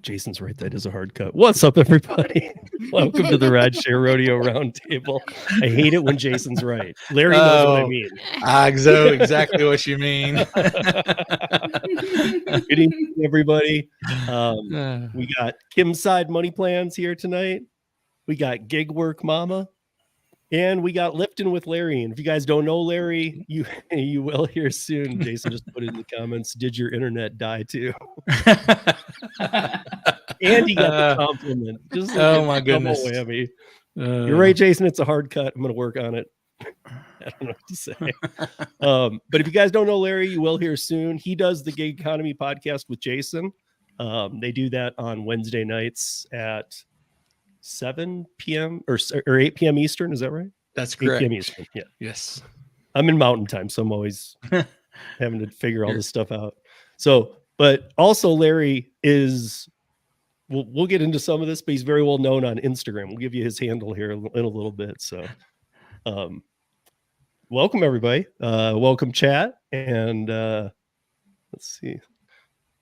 Jason's right. That is a hard cut. What's up, everybody? Welcome to the Rideshare Rodeo Roundtable. I hate it when Jason's right. Larry knows what I mean. Exactly what you mean. Good evening, everybody. We got Kim's Side Money Plans here tonight. We got Gig Work Mama. And we got Lifting with Larry. And if you guys don't know Larry, you will hear soon. Jason just put it in the comments. Did your internet die too? And he got the compliment. Just oh my goodness. Whammy. You're right, Jason. It's a hard cut. I'm going to work on it. I don't know what to say. But if you guys don't know Larry, you will hear soon. He does the Gig Economy podcast with Jason. They do that on Wednesday nights at 7 p.m. or 8 p.m. Eastern. Is that right? That's correct. 8 p.m. Eastern. Yeah. Yes. I'm in Mountain Time, so I'm always having to figure all this stuff out. So, but also Larry is, we'll get into some of this, but he's very well known on Instagram. We'll give you his handle here in a little bit. So, welcome everybody. Welcome chat. And let's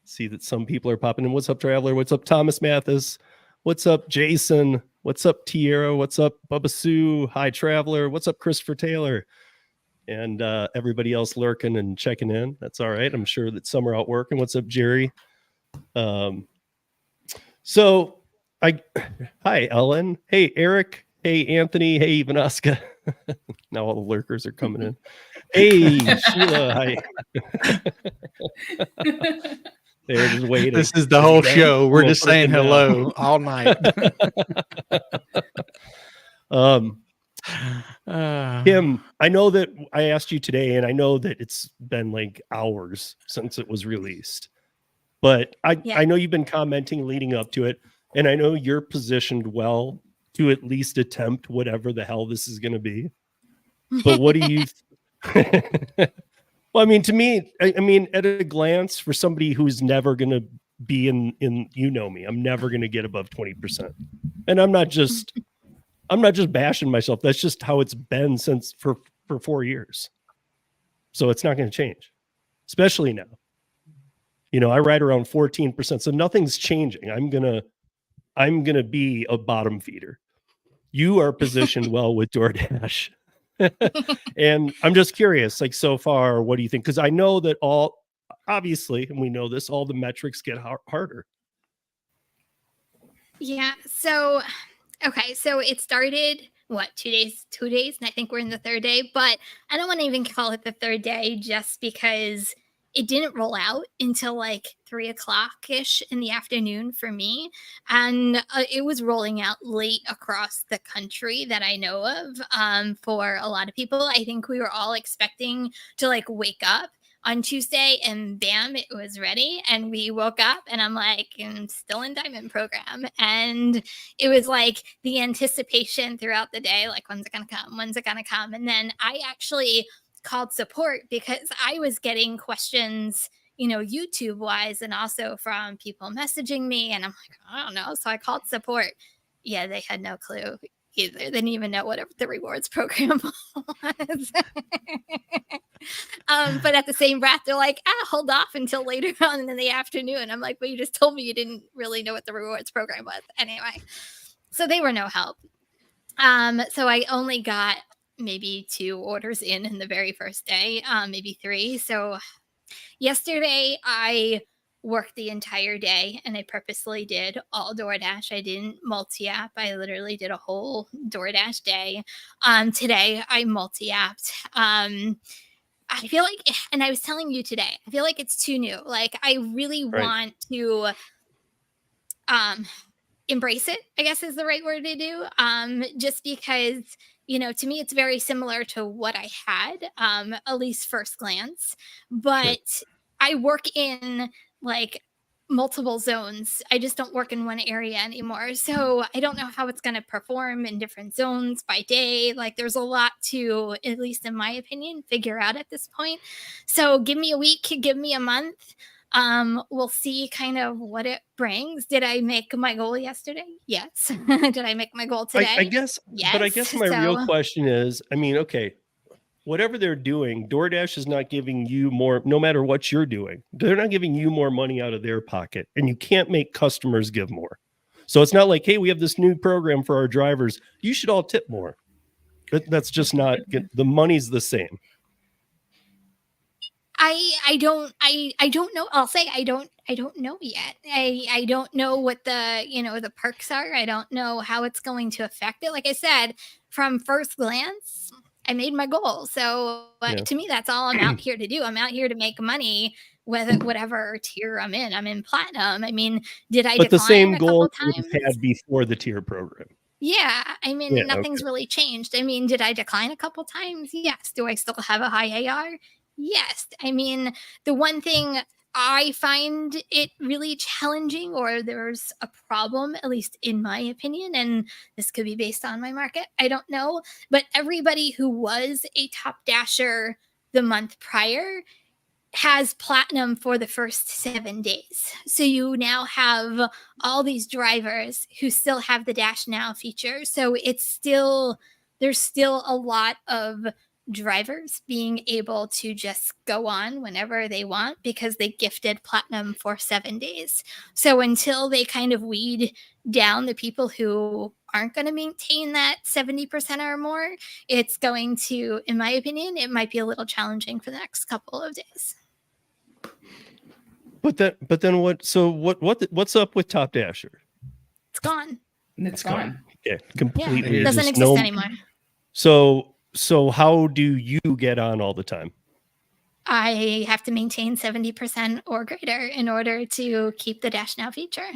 see that some people are popping in. What's up, Traveler? What's up, Thomas Mathis? What's up, Jason? What's up, Tierra? What's up, Bubba Sue? Hi, Traveler. What's up, Christopher Taylor? And everybody else lurking and checking in. That's all right. I'm sure that some are out working. What's up, Jerry? Hi, Ellen. Hey, Eric. Hey, Anthony. Hey, Vanaska. Now all the lurkers are coming in. Hey, Sheila. Hi. They're just waiting. This is the whole show. We're just saying hello all night. Kim, I know that I asked you today, and I know that it's been like hours since it was released, but I know you've been commenting leading up to it, and I know you're positioned well to at least attempt whatever the hell this is going to be. But what do you? Well, I mean, to me, I mean, at a glance, for somebody who's never going to be in, you know me, I'm never going to get above 20%. And I'm not just bashing myself. That's just how it's been since for 4 years. So it's not going to change, especially now. You know, I ride around 14%. So nothing's changing. I'm going to be a bottom feeder. You are positioned well with Doordash. And I'm just curious, like, so far, what do you think? Because I know that obviously, and we know this, all the metrics get harder. Yeah. So, okay. So it started, 2 days? And I think we're in the third day, but I don't want to even call it the third day just because it didn't roll out until like 3:00-ish in the afternoon for me. And it was rolling out late across the country that I know of. For a lot of people, I think we were all expecting to like wake up on Tuesday and bam, it was ready. And we woke up and I'm like, I'm still in Diamond Program. And it was like the anticipation throughout the day, like, when's it going to come? When's it going to come? And then I actually called support because I was getting questions, you know, YouTube wise, and also from people messaging me. And I'm like, I don't know. So I called support. Yeah, they had no clue either. They didn't even know what the rewards program was. But at the same breath, they're like, hold off until later on in the afternoon. I'm like, but you just told me you didn't really know what the rewards program was. Anyway, so they were no help. So I only got maybe 2 orders in the very first day, maybe 3. So yesterday I worked the entire day and I purposely did all Doordash. I didn't multi-app. I literally did a whole Doordash day. Today I multi-apped. I feel like, and I was telling you today, I feel like it's too new. Like, I really want to embrace it, I guess is the right word to do. Just because, you know, to me, it's very similar to what I had, at least first glance. But I work in like multiple zones. I just don't work in one area anymore. So I don't know how it's going to perform in different zones by day. Like, there's a lot to, at least in my opinion, figure out at this point. So give me a week, give me a month. We'll see kind of what it brings. Did I make my goal yesterday? Yes. Did I make my goal today? I guess, yes. But I guess my real question is, I mean, okay, whatever they're doing, DoorDash is not giving you more, no matter what you're doing. They're not giving you more money out of their pocket, and you can't make customers give more. So it's not like, hey, we have this new program for our drivers. You should all tip more. That's just not, the money's the same. I don't know. I'll say I don't know yet. I don't know what the perks are. I don't know how it's going to affect it. Like I said, from first glance, I made my goal. So to me, that's all I'm out here to do. I'm out here to make money, whatever tier I'm in. I'm in platinum. I mean, did I? But the same goal you had before the tier program. Yeah, I mean, nothing's really changed. I mean, did I decline a couple times? Yes. Do I still have a high AR? Yes. I mean, the one thing I find it really challenging, or there's a problem, at least in my opinion, and this could be based on my market, I don't know, but everybody who was a top dasher the month prior has platinum for the first 7 days. So you now have all these drivers who still have the Dash Now feature. So there's still a lot of drivers being able to just go on whenever they want because they gifted platinum for 7 days. So until they kind of weed down the people who aren't going to maintain that 70% or more, it's going to, in my opinion, it might be a little challenging for the next couple of days. But then what? So what's up with Top Dasher? It's gone. It's gone. Yeah, completely. It doesn't exist anymore. So how do you get on all the time? I have to maintain 70% or greater in order to keep the Dash Now feature.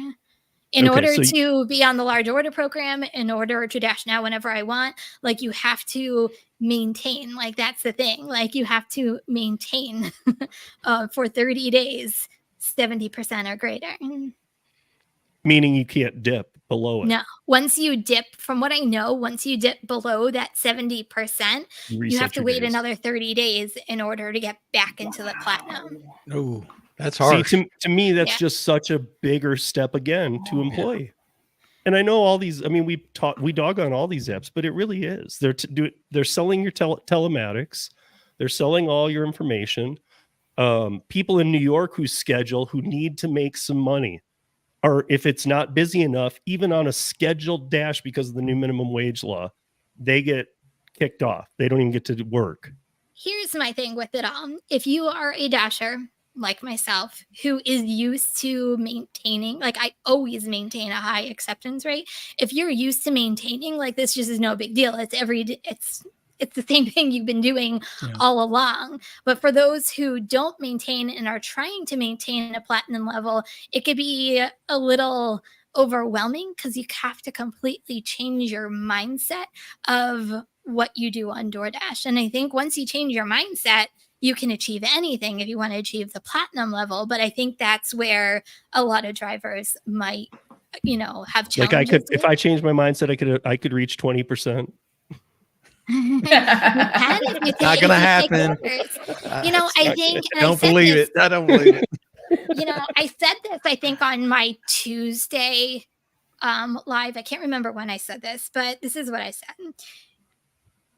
In order to be on the large order program, in order to Dash Now whenever I want, like you have to maintain, like that's the thing. Like you have to maintain for 30 days, 70% or greater. Meaning you can't dip below it. No. Once you dip, from what I know, once you dip below that 70%, you have to wait another 30 days in order to get back into the platinum. Oh, that's hard. See, to me, that's just such a bigger step again to employ. Yeah. And I know all these, I mean, we dog on all these apps, but it really is. They're selling your telematics. They're selling all your information. People in New York who need to make some money, or if it's not busy enough, even on a scheduled dash because of the new minimum wage law, they get kicked off. They don't even get to work. Here's my thing with it all. If you are a dasher like myself, who is used to maintaining, like I always maintain a high acceptance rate. If you're used to maintaining, like this just is no big deal. It's the same thing you've been doing all along. But for those who don't maintain and are trying to maintain a platinum level, it could be a little overwhelming because you have to completely change your mindset of what you do on DoorDash. And I think once you change your mindset, you can achieve anything if you want to achieve the platinum level. But I think that's where a lot of drivers might, have challenges. Like if I change my mindset, I could reach 20%. Not gonna happen. I think I don't believe it. I said this, I think, on my Tuesday live. I can't remember when I said this, but this is what I said.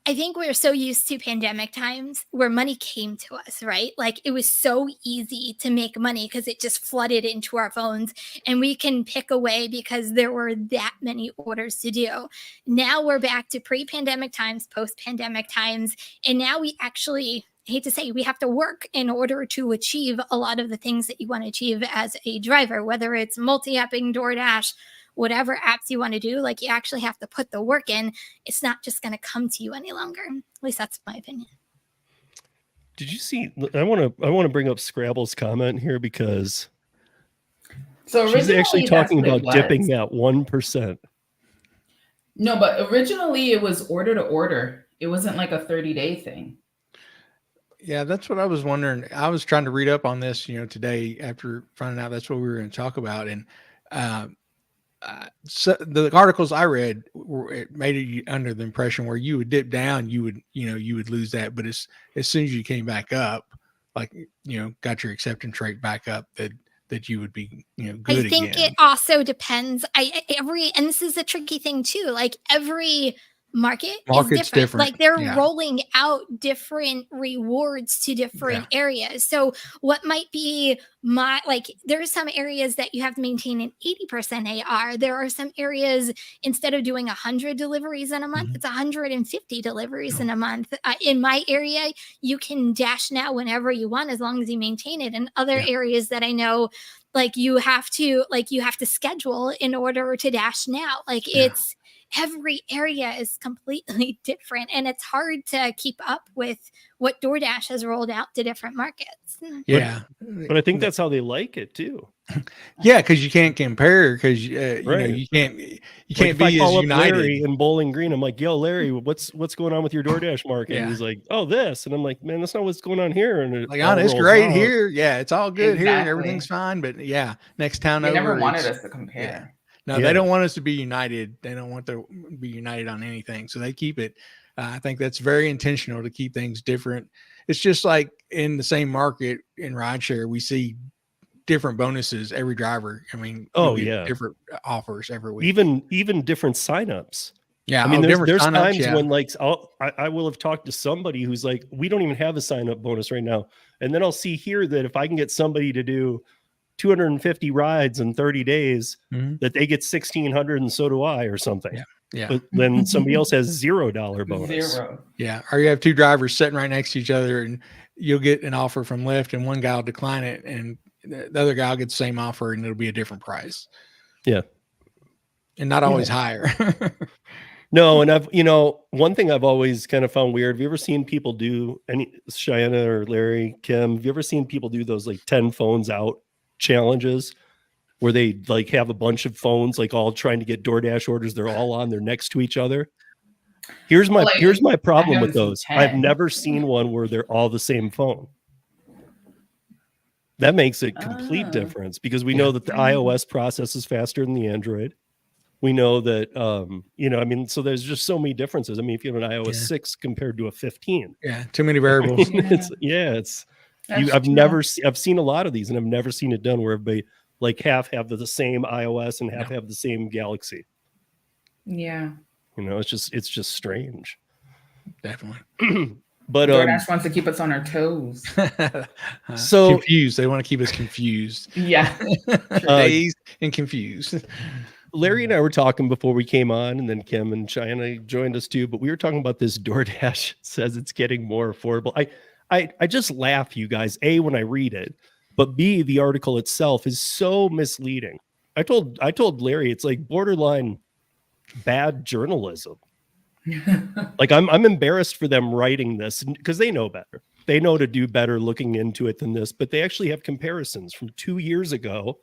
I think we're so used to pandemic times where money came to us, right? Like it was so easy to make money because it just flooded into our phones and we can pick away because there were that many orders to do. Now we're back to pre-pandemic times, post-pandemic times. And now we actually, I hate to say, we have to work in order to achieve a lot of the things that you want to achieve as a driver, whether it's multi-apping, DoorDash, whatever apps you want to do. Like you actually have to put the work in. It's not just going to come to you any longer. At least that's my opinion. Did you see? I want to bring up Scrabble's comment here because she's actually talking about dipping that 1%. No, but originally it was order to order. It wasn't like a 30-day thing. Yeah, that's what I was wondering. I was trying to read up on this, today after finding out that's what we were going to talk about. And so the articles I read it made it under the impression where you would dip down, you would lose that, but as soon as you came back up, like got your acceptance rate back up, that you would be good again. I think it also depends. And this is a tricky thing too. Like every market Market's is different. Like they're Yeah. rolling out different rewards to different areas. So what might be there are some areas that you have to maintain an 80% AR. There are some areas, instead of doing 100 deliveries in a month, it's 150 deliveries in a month. In my area, you can dash now whenever you want, as long as you maintain it. In other areas that I know, like you have to schedule in order to dash now. Like it's every area is completely different, and it's hard to keep up with what DoorDash has rolled out to different markets. Yeah. But I think that's how they like it too. Yeah, because you can't compare, because you know, you can't If be I as call up united. Larry in Bowling Green, I'm like, yo, Larry, what's going on with your DoorDash market? And he's like, oh, this. And I'm like, man, that's not what's going on here. And it it's great here. Yeah, it's all good here. Everything's fine. But next town they over. They never wanted us to compare. Yeah. No, they don't want us to be united. They don't want to be united on anything. So they keep it. I think that's very intentional to keep things different. It's just like in the same market in rideshare, we see different bonuses every driver. I mean, different offers every week. Even different signups. Yeah, I mean, there's times when like I will have talked to somebody who's like, we don't even have a sign up bonus right now, and then I'll see here that if I can get somebody to do 250 rides in 30 days, that they get 1,600, and so do I, or something. Yeah. But then somebody else has $0 bonus. Zero. Yeah. Or you have two drivers sitting right next to each other, and you'll get an offer from Lyft, and one guy will decline it, and the other guy will get the same offer, and it'll be a different price. Yeah. And not always higher. No, and one thing I've always kind of found weird. Have you ever seen people do Cheyenne or Larry, Kim? Have you ever seen people do those like 10 phones out challenges where they like have a bunch of phones like all trying to get DoorDash orders? They're all on, they're next to each other. Here's my problem with those. I've never seen one where they're all the same phone. That makes a complete difference, because we know that the iOS processes faster than the Android. We know that, so there's just so many differences. I mean, if you have an iOS 6 compared to a 15. Yeah, too many variables. I've seen a lot of these, and I've never seen it done where everybody like half have the same iOS and half have the same Galaxy. Yeah. It's just strange. Definitely. But DoorDash wants to keep us on our toes. So confused. They want to keep us confused. Yeah. Dazed and confused. Larry and I were talking before we came on, and then Kim and Cheyenne joined us too. But we were talking about this DoorDash says it's getting more affordable. I just laugh, you guys. A, when I read it, but B, the article itself is so misleading. I told Larry it's like borderline bad journalism. Like I'm embarrassed for them writing this, because they know better. They know to do better looking into it than this. But they actually have comparisons from 2 years ago.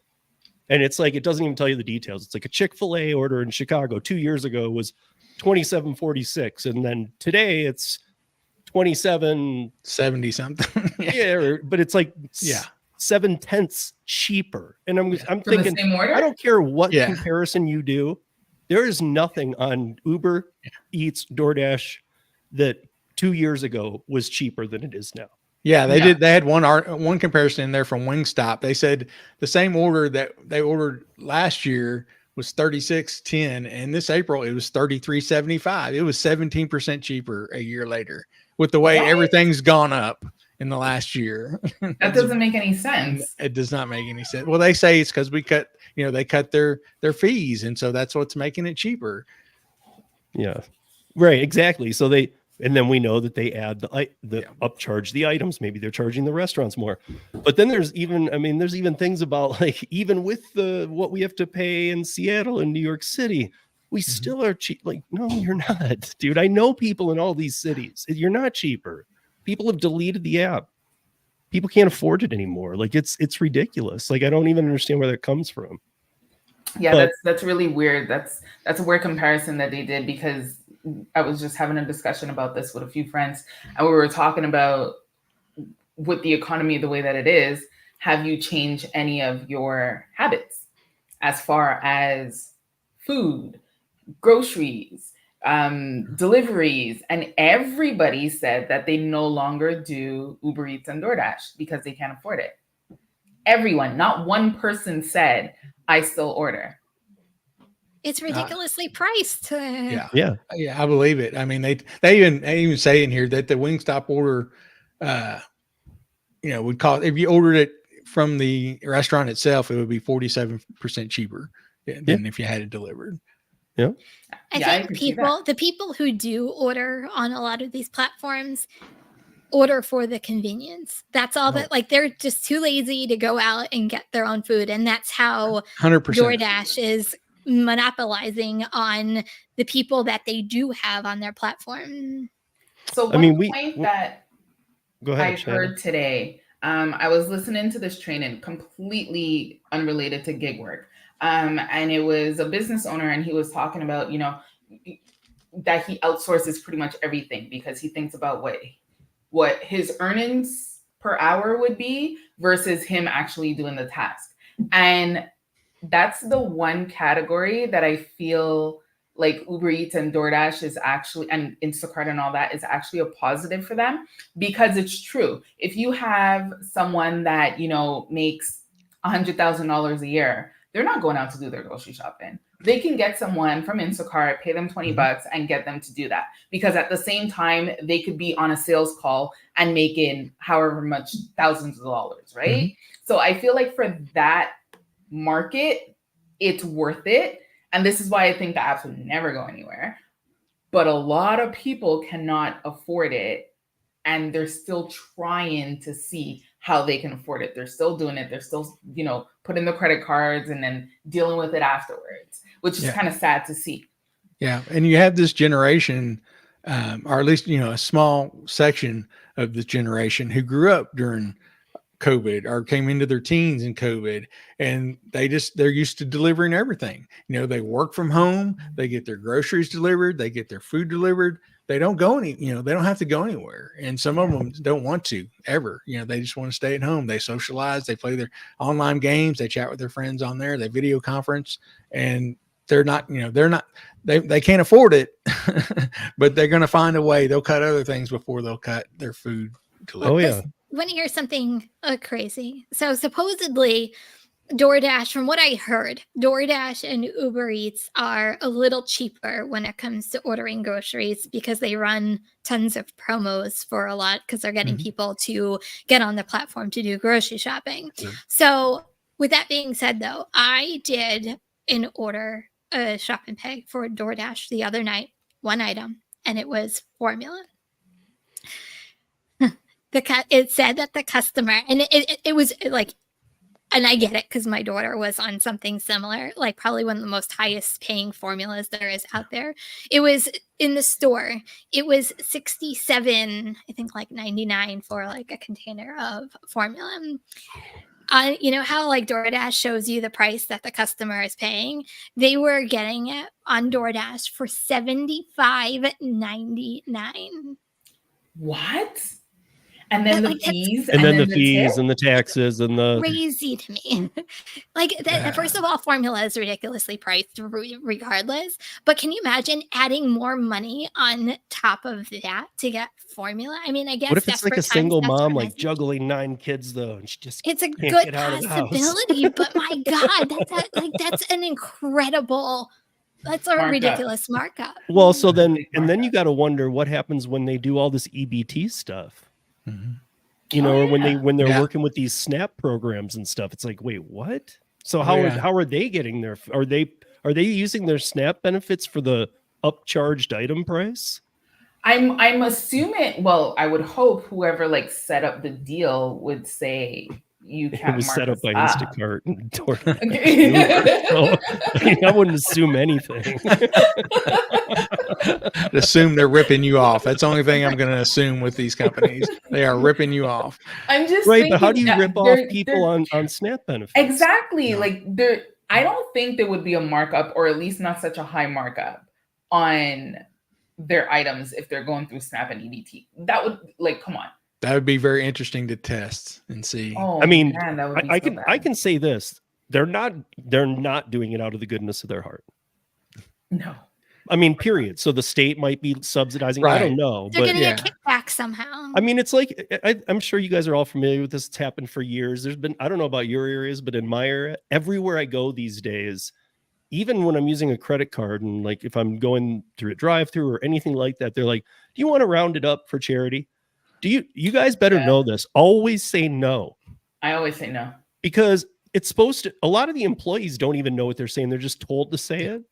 And it's like, it doesn't even tell you the details. It's like a Chick-fil-A order in Chicago 2 years ago was $27.46, and then today it's $27.70 something. But it's like 0.7 cheaper. And I'm thinking, I don't care what comparison you do. There is nothing on Uber Eats, DoorDash that 2 years ago was cheaper than it is now. Yeah, they did. They had one comparison in there from Wingstop. They said the same order that they ordered last year was $36.10, and this April it was $33.75. It was 17% cheaper a year later, with the way everything's gone up in the last year. That doesn't make any sense. It does not make any sense. Well, they say it's because they cut their fees, and so that's what's making it cheaper. Yeah, right, exactly. So and then we know that they add the upcharge the items. Maybe they're charging the restaurants more. But then there's even things about like, even with what we have to pay in Seattle and New York City, we still are cheap. Like, no, you're not, dude. I know people in all these cities. You're not cheaper. People have deleted the app. People can't afford it anymore. Like it's ridiculous. Like I don't even understand where that comes from. Yeah, that's really weird. That's a weird comparison that they did, because I was just having a discussion about this with a few friends, and we were talking about, with the economy the way that it is, have you changed any of your habits as far as food, groceries, deliveries? And everybody said that they no longer do Uber Eats and DoorDash because they can't afford it. Everyone, not one person said, I still order. It's ridiculously priced. Yeah. Yeah. Yeah, I believe it. I mean, they even say in here that the Wingstop order, would cost, if you ordered it from the restaurant itself, it would be 47% cheaper than if you had it delivered. Yeah. I think the people who do order on a lot of these platforms order for the convenience. That's all that, like, they're just too lazy to go out and get their own food. And that's how 100%. DoorDash is monopolizing on the people that they do have on their platform. So one point that go ahead, I heard today, I was listening to this training completely unrelated to gig work. And it was a business owner, and he was talking about, that he outsources pretty much everything because he thinks about what his earnings per hour would be versus him actually doing the task. And that's the one category that I feel like Uber Eats and DoorDash is actually, and Instacart and all that, is actually a positive for them, because it's true. If you have someone that, makes $100,000 a year, they're not going out to do their grocery shopping. They can get someone from Instacart, pay them $20 and get them to do that. Because at the same time, they could be on a sales call and making however much thousands of dollars, right? Mm-hmm. So I feel like for that market, it's worth it. And this is why I think the apps would never go anywhere. But a lot of people cannot afford it, and they're still trying to see how they can afford it. They're still doing it. They're still, putting the credit cards and then dealing with it afterwards, which is kind of sad to see. Yeah. And you have this generation, or at least, a small section of this generation who grew up during COVID or came into their teens in COVID, and they're used to delivering everything. They work from home, they get their groceries delivered, they get their food delivered. They don't go they don't have to go anywhere. And some of them don't want to ever, they just want to stay at home. They socialize, they play their online games, they chat with their friends on there, they video conference, and they can't afford it, but they're going to find a way. They'll cut other things before they'll cut their food delivery. Oh yeah. Want to hear something crazy? So supposedly DoorDash, from what I heard, DoorDash and Uber Eats are a little cheaper when it comes to ordering groceries because they run tons of promos for a lot, because they're getting people to get on the platform to do grocery shopping. Yeah. So with that being said, though, I did an order, a shop and pay for DoorDash the other night, one item, and it was formula. It said that the customer, and it was like, and I get it because my daughter was on something similar, like probably one of the most highest paying formulas there is out there. It was in the store. It was $67, I think, like $99 for like a container of formula. You know how like DoorDash shows you the price that the customer is paying? They were getting it on DoorDash for $75.99. What? And then the fees, and then the fees and the taxes and the crazy to me. Like that, first of all, formula is ridiculously priced regardless. But can you imagine adding more money on top of that to get formula? I mean, I guess. What if it's like a single mom, like juggling 9 kids though, and she just it's a good possibility. But my God, that's an incredible. That's a ridiculous markup. Well, so then you got to wonder what happens when they do all this EBT stuff. Mm-hmm. Or when they're working with these SNAP programs and stuff. It's like, wait, what? So how are they getting their? Are they using their SNAP benefits for the upcharged item price? I'm assuming. Well, I would hope whoever like set up the deal would say you can't. It was set up by Instacart and so, I wouldn't assume anything. Assume they're ripping you off. That's the only thing I'm going to assume with these companies. They are ripping you off. I'm just right, but how do you rip off people on SNAP benefits? Exactly. Like I don't think there would be a markup, or at least not such a high markup on their items if they're going through SNAP and EBT. That would come on. That would be very interesting to test and see. Oh, I mean, man, that would be I can say this: they're not doing it out of the goodness of their heart. No. I mean, period. So the state might be subsidizing. Right. I don't know. They're going to get kickback somehow. I mean, it's like, I'm sure you guys are all familiar with this. It's happened for years. There's been, I don't know about your areas, but in my area, everywhere I go these days, even when I'm using a credit card and like if I'm going through a drive-through or anything like that, they're like, do you want to round it up for charity? You guys better know this. Always say no. I always say no. Because it's supposed to, a lot of the employees don't even know what they're saying. They're just told to say it.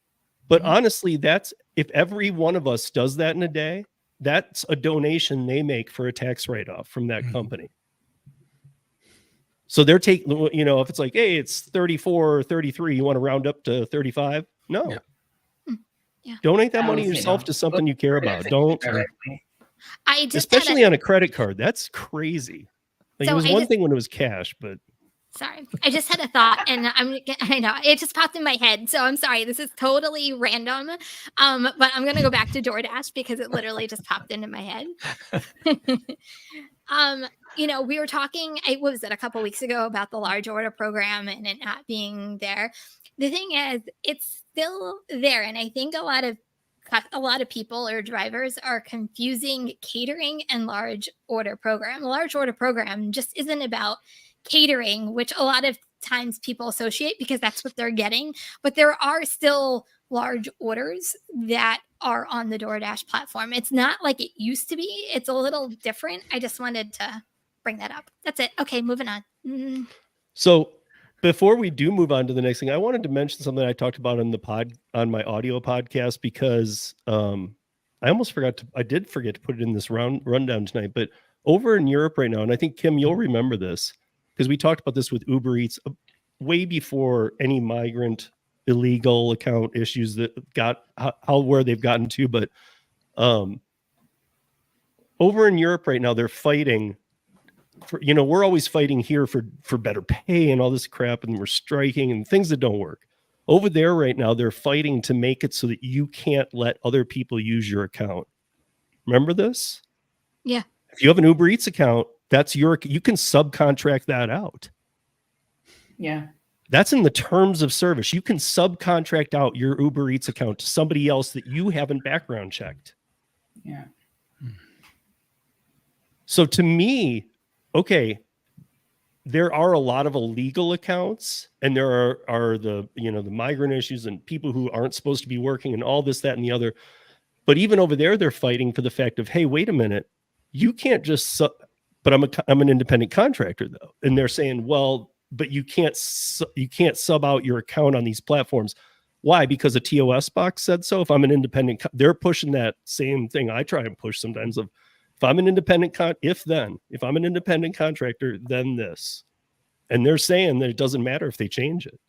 But honestly, that's, if every one of us does that in a day, that's a donation they make for a tax write-off from that company. So they're taking, you know, if it's like, hey, it's 34 or 33, you want to round up to 35? No. Yeah. Donate that money yourself to something you care about. Don't. I just especially on a credit card. That's crazy. Like, so it was one thing when it was cash, but. Sorry, I just had a thought, and I know it just popped in my head. So I'm sorry, this is totally random. But I'm gonna go back to Doordash because it literally just popped into my head. You know, we were talking, what was it, a couple weeks ago about the large order program and it not being there. The thing is, it's still there, and I think a lot of people or drivers are confusing catering and large order program. A large order program just isn't about catering, which a lot of times people associate because that's what they're getting. But there are still large orders that are on the Doordash platform. It's not like it used to be. It's a little different. I just wanted to bring that up. That's it. Okay, moving on. So before we do move on to the next thing, I wanted to mention something I talked about on my audio podcast because I almost forgot I did forget to put it in this rundown tonight, but over in Europe right now, and I think Kim, you'll remember this, because we talked about this with Uber Eats way before any migrant illegal account issues that got where they've gotten to. But over in Europe right now, they're fighting for, you know, we're always fighting here for better pay and all this crap, and we're striking and things that don't work. Over there right now, they're fighting to make it so that you can't let other people use your account. Remember this? Yeah. If you have an Uber Eats account, you can subcontract that out. Yeah. That's in the terms of service. You can subcontract out your Uber Eats account to somebody else that you haven't background checked. Yeah. So to me, okay, there are a lot of illegal accounts, and there are the, you know, the migrant issues and people who aren't supposed to be working and all this, that, and the other. But even over there, they're fighting for the fact of, hey, wait a minute, you can't just but I'm an independent contractor though. And they're saying, well, but you can't sub out your account on these platforms. Why? Because a TOS box said so. If I'm an independent, they're pushing that same thing I try and push sometimes of, if I'm an independent if I'm an independent contractor, then this. And they're saying that it doesn't matter if they change it.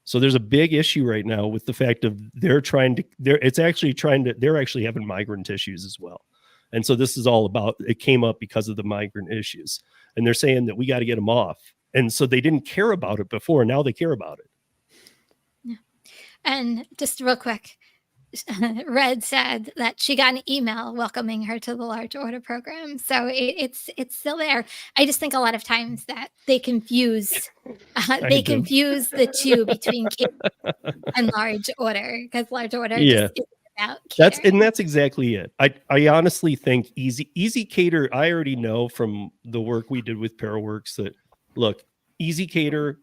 So there's a big issue right now with the fact of they're actually having migrant issues as well. And so this is all about, it came up because of the migrant issues. And they're saying that we got to get them off. And so they didn't care about it before. Now they care about it. Yeah. And just real quick, Red said that she got an email welcoming her to the large order program. So it's still there. I just think a lot of times that they confuse confuse the two between catering and large order, because large order just isn't about catering. That's exactly it. I honestly think Easy Cater, I already know from the work we did with Paraworks that, look, Easy Cater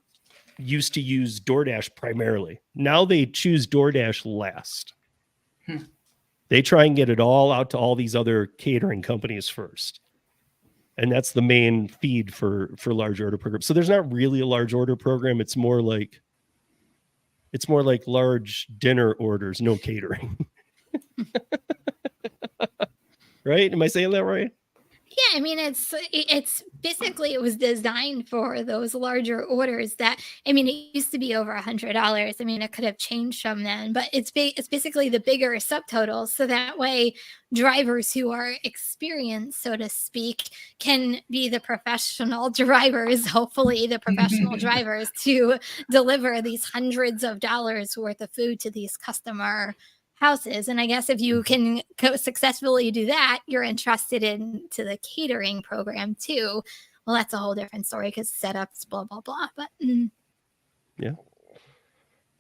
used to use Doordash primarily. Now they choose Doordash last. They try and get it all out to all these other catering companies first. And that's the main feed for large order programs. So there's not really a large order program. It's more like large dinner orders, no catering. Right? Am I saying that right? Yeah, I mean, it's basically, it was designed for those larger orders that, I mean, it used to be over $100. I mean, it could have changed from then, but it's basically the bigger subtotals. So that way drivers who are experienced, so to speak, can be the professional drivers, hopefully the professional drivers, to deliver these hundreds of dollars worth of food to these customer houses. And I guess if you can successfully do that, you're entrusted into the catering program too. Well, that's a whole different story because setups, blah, blah, blah. But yeah.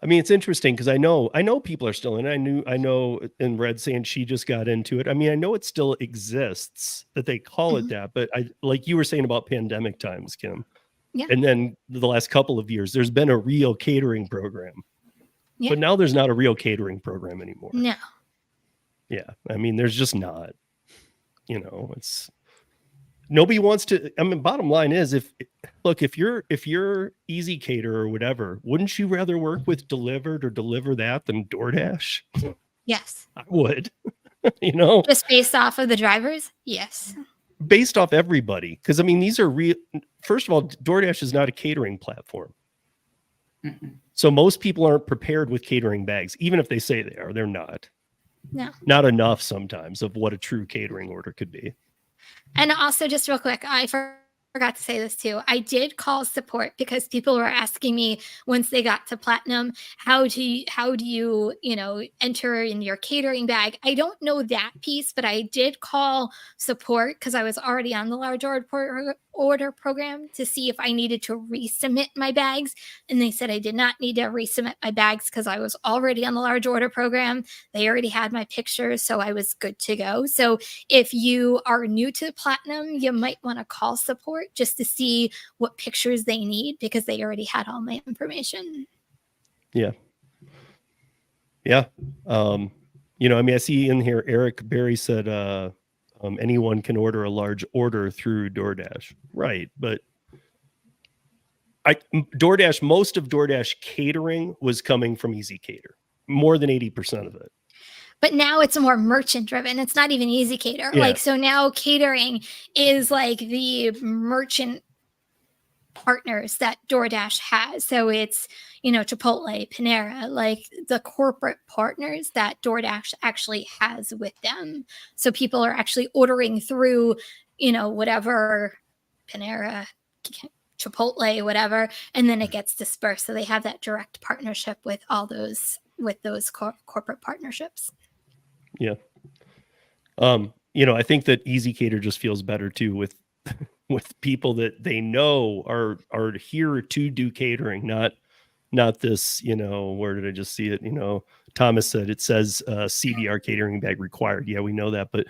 I mean, it's interesting because I know people are still in it. I know in Red saying she just got into it. I mean, I know it still exists, that they call it that, but like you were saying about pandemic times, Kim. Yeah. And then the last couple of years, there's been a real catering program. Yeah. But now there's not a real catering program anymore. No. Yeah. I mean, there's just not, you know, it's nobody wants to. I mean, bottom line is if you're Easy Cater or whatever, wouldn't you rather work with Delivered or Deliver That than DoorDash? Yes. I would, you know, Just based off of the drivers. Yes. based off everybody. Cause I mean, these are real. First of all, DoorDash is not a catering platform. Mm-mm. So most people aren't prepared with catering bags, even if they say they are, they're not. No. Not enough sometimes of what a true catering order could be. And also, just real quick, I forgot to say this too. I did call support because people were asking me once they got to platinum, how do you enter in your catering bag? I don't know that piece, but I did call support because I was already on the large order program to see if I needed to resubmit my bags, and they said I did not need to resubmit my bags because I was already on the large order program. They already had my pictures, so I was good to go. So if you are new to platinum, you might want to call support just to see what pictures they need because they already had all my information. Yeah. I mean, I see in here Eric Berry said anyone can order a large order through DoorDash, right? But most of DoorDash catering was coming from Easy Cater, more than 80% of it. But now it's more merchant driven. It's not even Easy Cater. Yeah. Like, so now catering is like the merchant partners that DoorDash has. So it's, Chipotle, Panera, like the corporate partners that DoorDash actually has with them. So people are actually ordering through, whatever Panera, Chipotle, whatever, and then it gets dispersed. So they have that direct partnership with all those corporate partnerships. Yeah. I think that Easy Cater just feels better too with people that they know are here to do catering, not this, where did I just see it? Thomas said it says CDR catering bag required. Yeah, we know that. But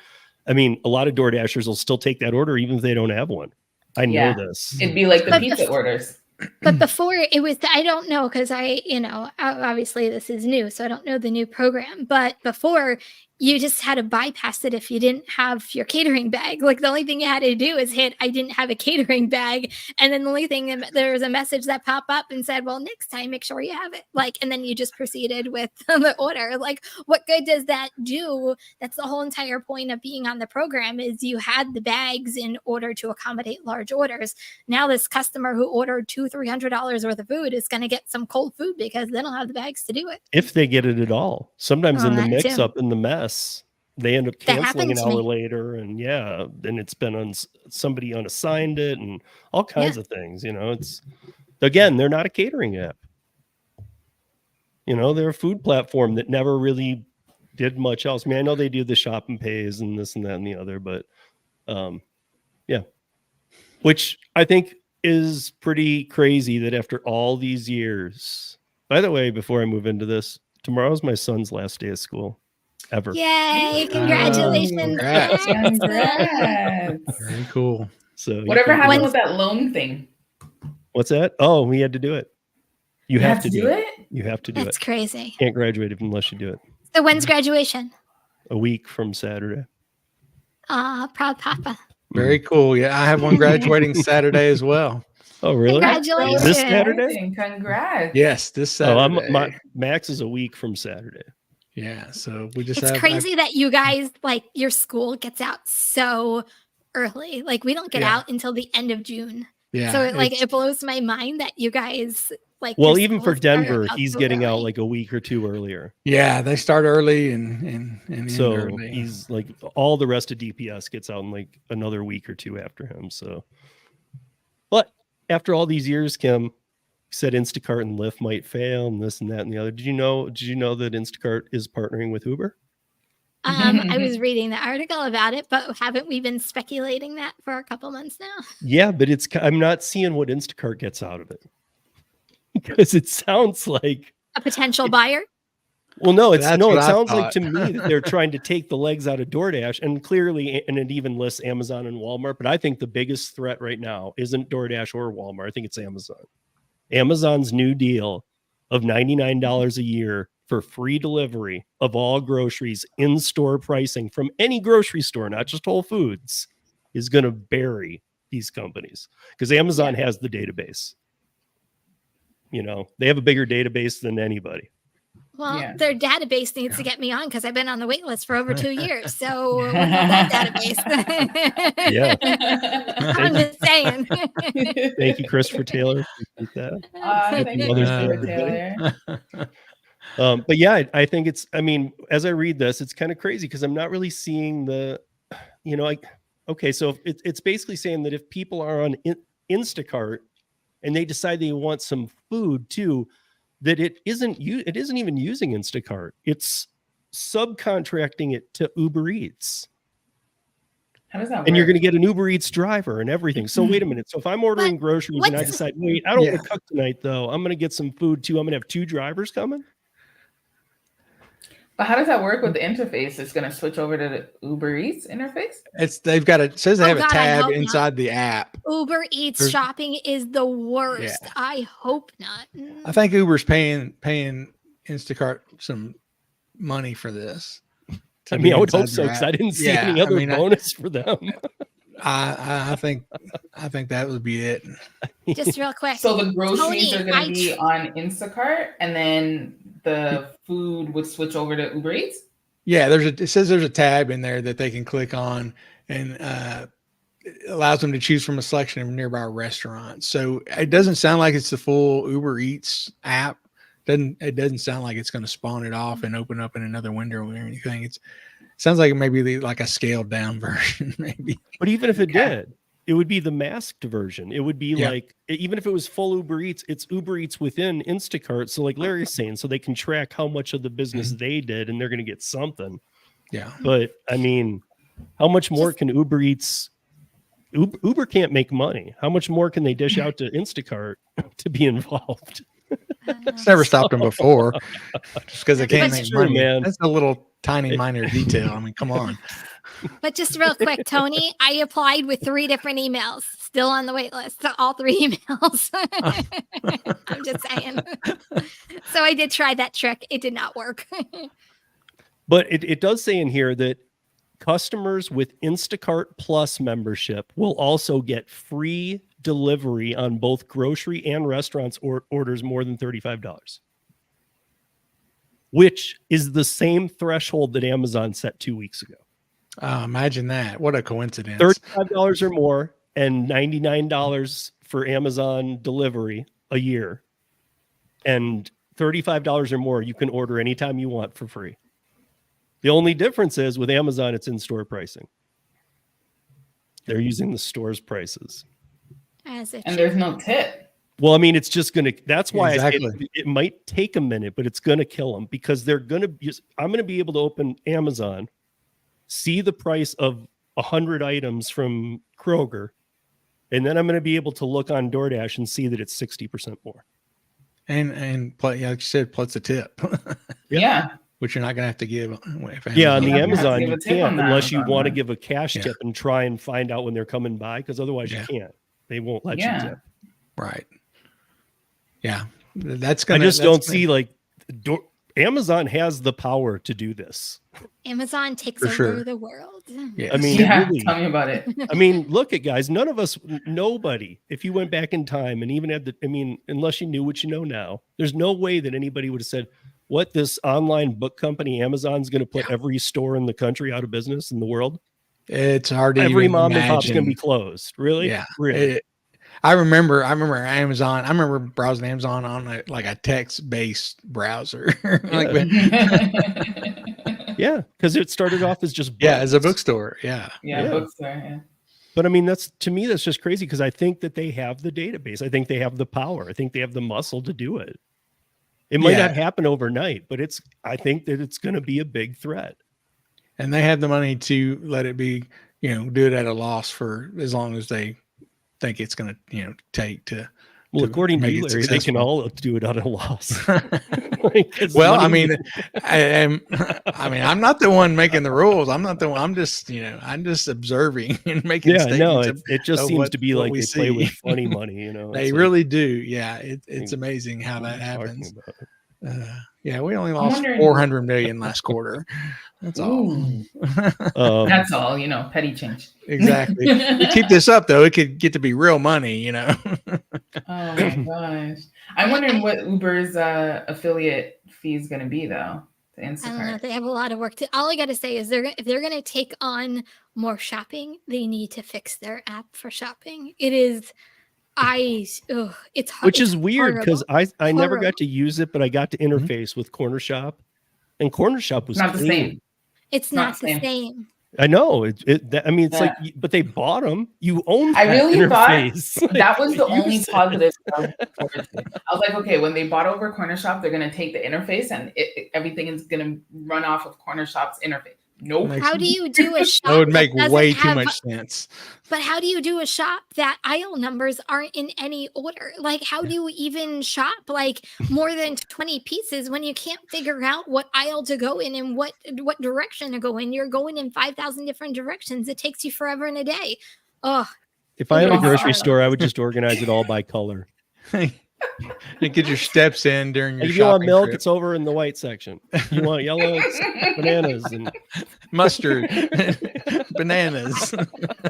I mean, a lot of DoorDashers will still take that order even if they don't have one. I know this. It'd be like the pizza orders. But before it was, I don't know, because obviously this is new, so I don't know the new program. But before, you just had to bypass it if you didn't have your catering bag. Like the only thing you had to do is hit, I didn't have a catering bag. And then the only thing, there was a message that popped up and said, well, next time, make sure you have it. Like, and then you just proceeded with the order. Like, what good does that do? That's the whole entire point of being on the program is you had the bags in order to accommodate large orders. Now this customer who ordered $200-$300 worth of food is going to get some cold food because they don't have the bags to do it. If they get it at all. Sometimes in the mix up in the mess, they end up canceling an hour later, and then it's been on somebody unassigned it and all kinds of things. It's again, they're not a catering app. They're a food platform that never really did much else. I mean, I know they do the shop and pays and this and that and the other, but which I think is pretty crazy that after all these years. By the way, before I move into this, tomorrow's my son's last day of school. Ever. Yay! Congratulations! Congrats. Very cool. So whatever happened with that loan thing? What's that? Oh, we had to do it. You have to do it. You have to do it. That's crazy. Can't graduate unless you do it. So when's graduation? A week from Saturday. Proud papa. Very cool. Yeah, I have one graduating Saturday as well. Oh, really? Congratulations! This Saturday? Congrats! Yes, this Saturday. Oh, Max is a week from Saturday. Yeah, so we just it's crazy that you guys, like, your school gets out so early. Like, we don't get out until the end of June. Yeah. So it blows my mind that you guys well, even for Denver, he's getting out like a week or two earlier. Yeah, they start early and so early. He's like all the rest of DPS gets out in like another week or two after him. So, but after all these years, Kim said Instacart and Lyft might fail and this and that and the other. Did you know that Instacart is partnering with Uber? I was reading the article about it, but haven't we been speculating that for a couple months now? Yeah, but I'm not seeing what Instacart gets out of it because it sounds like a potential buyer. Well, no, it sounds like to me that they're trying to take the legs out of DoorDash, and clearly, and it even lists Amazon and Walmart. But I think the biggest threat right now isn't DoorDash or Walmart. I think it's Amazon. Amazon's new deal of $99 a year for free delivery of all groceries in-store pricing from any grocery store, not just Whole Foods, is going to bury these companies because Amazon has the database. They have a bigger database than anybody. Well, their database needs to get me on because I've been on the wait list for over 2 years. So what about that database? Yeah. I'm just saying. Thank you, Christopher Taylor. Appreciate that. Thank you, Christopher Taylor. But yeah, I think as I read this, it's kind of crazy because I'm not really seeing okay, so it's basically saying that if people are on Instacart and they decide they want some food too, that it isn't even using Instacart. It's subcontracting it to Uber Eats. How does that work? And you're going to get an Uber Eats driver and everything. So wait a minute. So if I'm ordering groceries and I decide, wait, I don't want to cook tonight though. I'm going to get some food too. I'm going to have 2 drivers coming. But how does that work with the interface? It's going to switch over to the Uber Eats interface? It says they have a tab inside the app. Uber Eats shopping is the worst. Yeah. I hope not. I think Uber's paying Instacart some money for this. I would hope so because I didn't see any other bonus for them. I think that would be it. Just real quick. So the groceries are going to be on Instacart, and then the food would switch over to Uber Eats? Yeah, it says there's a tab in there that they can click on, and it allows them to choose from a selection of nearby restaurants. So it doesn't sound like it's the full Uber Eats app. It doesn't sound like it's going to spawn it off and open up in another window or anything. It sounds like maybe like a scaled down version, maybe. But even if it did, it would be the masked version. It would be like, even if it was full Uber Eats, it's Uber Eats within Instacart. So like Larry's saying, so they can track how much of the business they did and they're going to get something. Yeah. But how much more can Uber Eats? Uber can't make money. How much more can they dish out to Instacart to be involved? It's never stopped them before just because they can't make money. Man. That's a little tiny minor detail. Come on. But just real quick, Tony, I applied with 3 different emails, still on the wait list. So all 3 emails. I'm just saying. So I did try that trick. It did not work. But it does say in here that customers with Instacart Plus membership will also get free delivery on both grocery and restaurants orders more than $35, which is the same threshold that Amazon set 2 weeks ago. Imagine that. What a coincidence. $35 or more and $99 for Amazon delivery a year. And $35 or more, you can order anytime you want for free. The only difference is with Amazon, it's in-store pricing. They're using the store's prices. And there's no tip. Well, it's just going to, that's why it might take a minute, but it's going to kill them because I'm going to be able to open Amazon, see the price of 100 items from Kroger, and then I'm going to be able to look on DoorDash and see that it's 60% more. And like you said, plus the tip. Yeah. Which you're not going to have to give. On the Amazon, you can't unless you want to give a cash tip and try and find out when they're coming by, because otherwise you can't. They won't let you tip. Right. Yeah. Don't see Amazon has the power to do this. Amazon takes over the world. Yeah. Really, tell me about it. Look at guys, nobody, if you went back in time and even had unless you knew what you know now, there's no way that anybody would have said, what, this online book company, Amazon's going to put every store in the country out of business in the world? It's hard to every mom and pop's going to be closed. Really? Yeah. Really? I remember Amazon. I remember browsing Amazon on a text-based browser. Yeah, because it started off as just books. as a bookstore. Yeah, bookstore. Yeah. But to me, that's just crazy because I think that they have the database. I think they have the power. I think they have the muscle to do it. It might not happen overnight, but I think that it's going to be a big threat. And they have the money to let it be, do it at a loss for as long as they think it's going to, take to Well, according to make you, it Larry, they can successful. all do it at a loss. Well, I mean, I'm not the one making the rules. I'm not the one. I'm just observing and making yeah, no, statements. it just of seems what- to be what like we they play with see. funny money. They It's really do. Yeah, it's Like, amazing how what that are you talking happens. about? Yeah, we only I'm lost wondering- 400 million last quarter. That's all. Ooh, that's all, petty change. Exactly. You keep this up though, it could get to be real money. Oh my gosh. I'm wondering what Uber's affiliate fee is going to be, though, to I don't know. Instacart. They have a lot of work to. All I got to say is if they're going to take on more shopping, they need to fix their app for shopping. It is, it's hard. Which is weird because I never Horrible. got to use it, but I got to interface with Corner Shop, and Corner Shop was Not the clean. same. It's not not the same. I know it's Yeah. like, but they bought them. You own. I really interface. thought that was the Use only it. positive. I was looking forward to. I was like, okay, when they bought over Corner Shop, they're going to take the interface and everything is going to run off of Corner Shop's interface. Nope. How do you do a shop? That would make doesn't way too have- much sense. But how do you do a shop that aisle numbers aren't in any order? Like, how do you even shop like more than 20 pieces when you can't figure out what aisle to go in and what direction to go in? You're going in 5,000 different directions. It takes you forever in a day. Oh, If I had a Yeah. grocery store, I would just organize it all by color. You get your steps in during your If you want shopping milk, trip. it's over in the white section. If you want yellow, it's bananas and Mustard, bananas,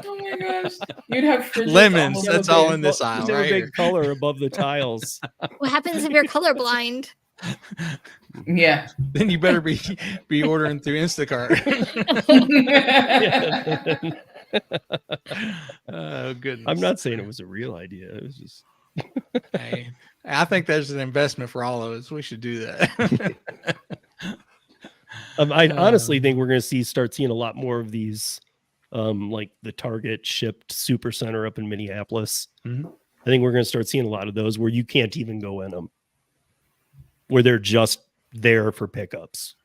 Oh my gosh. You'd have fridges lemons. all over That's the all place. in this just aisle have a right big here. color above the tiles. what happens if you're colorblind? Yeah. Then you better be ordering through Instacart. Oh goodness! I'm not saying it was a real idea. It was just Hey, I think there's an investment for all of us. We should do that. I honestly think we're going to start seeing a lot more of these, like the Target shipped super center up in Minneapolis. Mhm. I think we're going to start seeing a lot of those where you can't even go in them, where they're just there for pickups.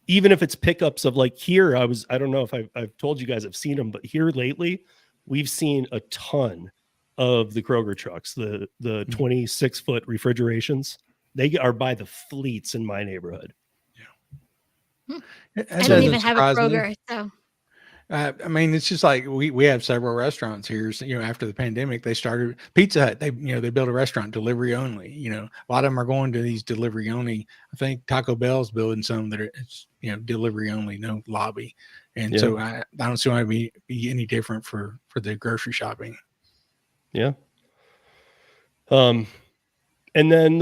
Even if it's pickups of like here, I don't know if I've told you guys I've seen them, but here lately we've seen a ton of the Kroger trucks, the 26-foot refrigerations. They are by the fleets in my neighborhood. That I don't doesn't even have a surprise me. Kroger, so I mean, it's just like we have several restaurants here. So, after the pandemic, they started Pizza Hut. They built a restaurant delivery only. A lot of them are going to these delivery only. I think Taco Bell's building some that are it's delivery only, no lobby. And so I don't see why it be any different for the grocery shopping. Yeah. And then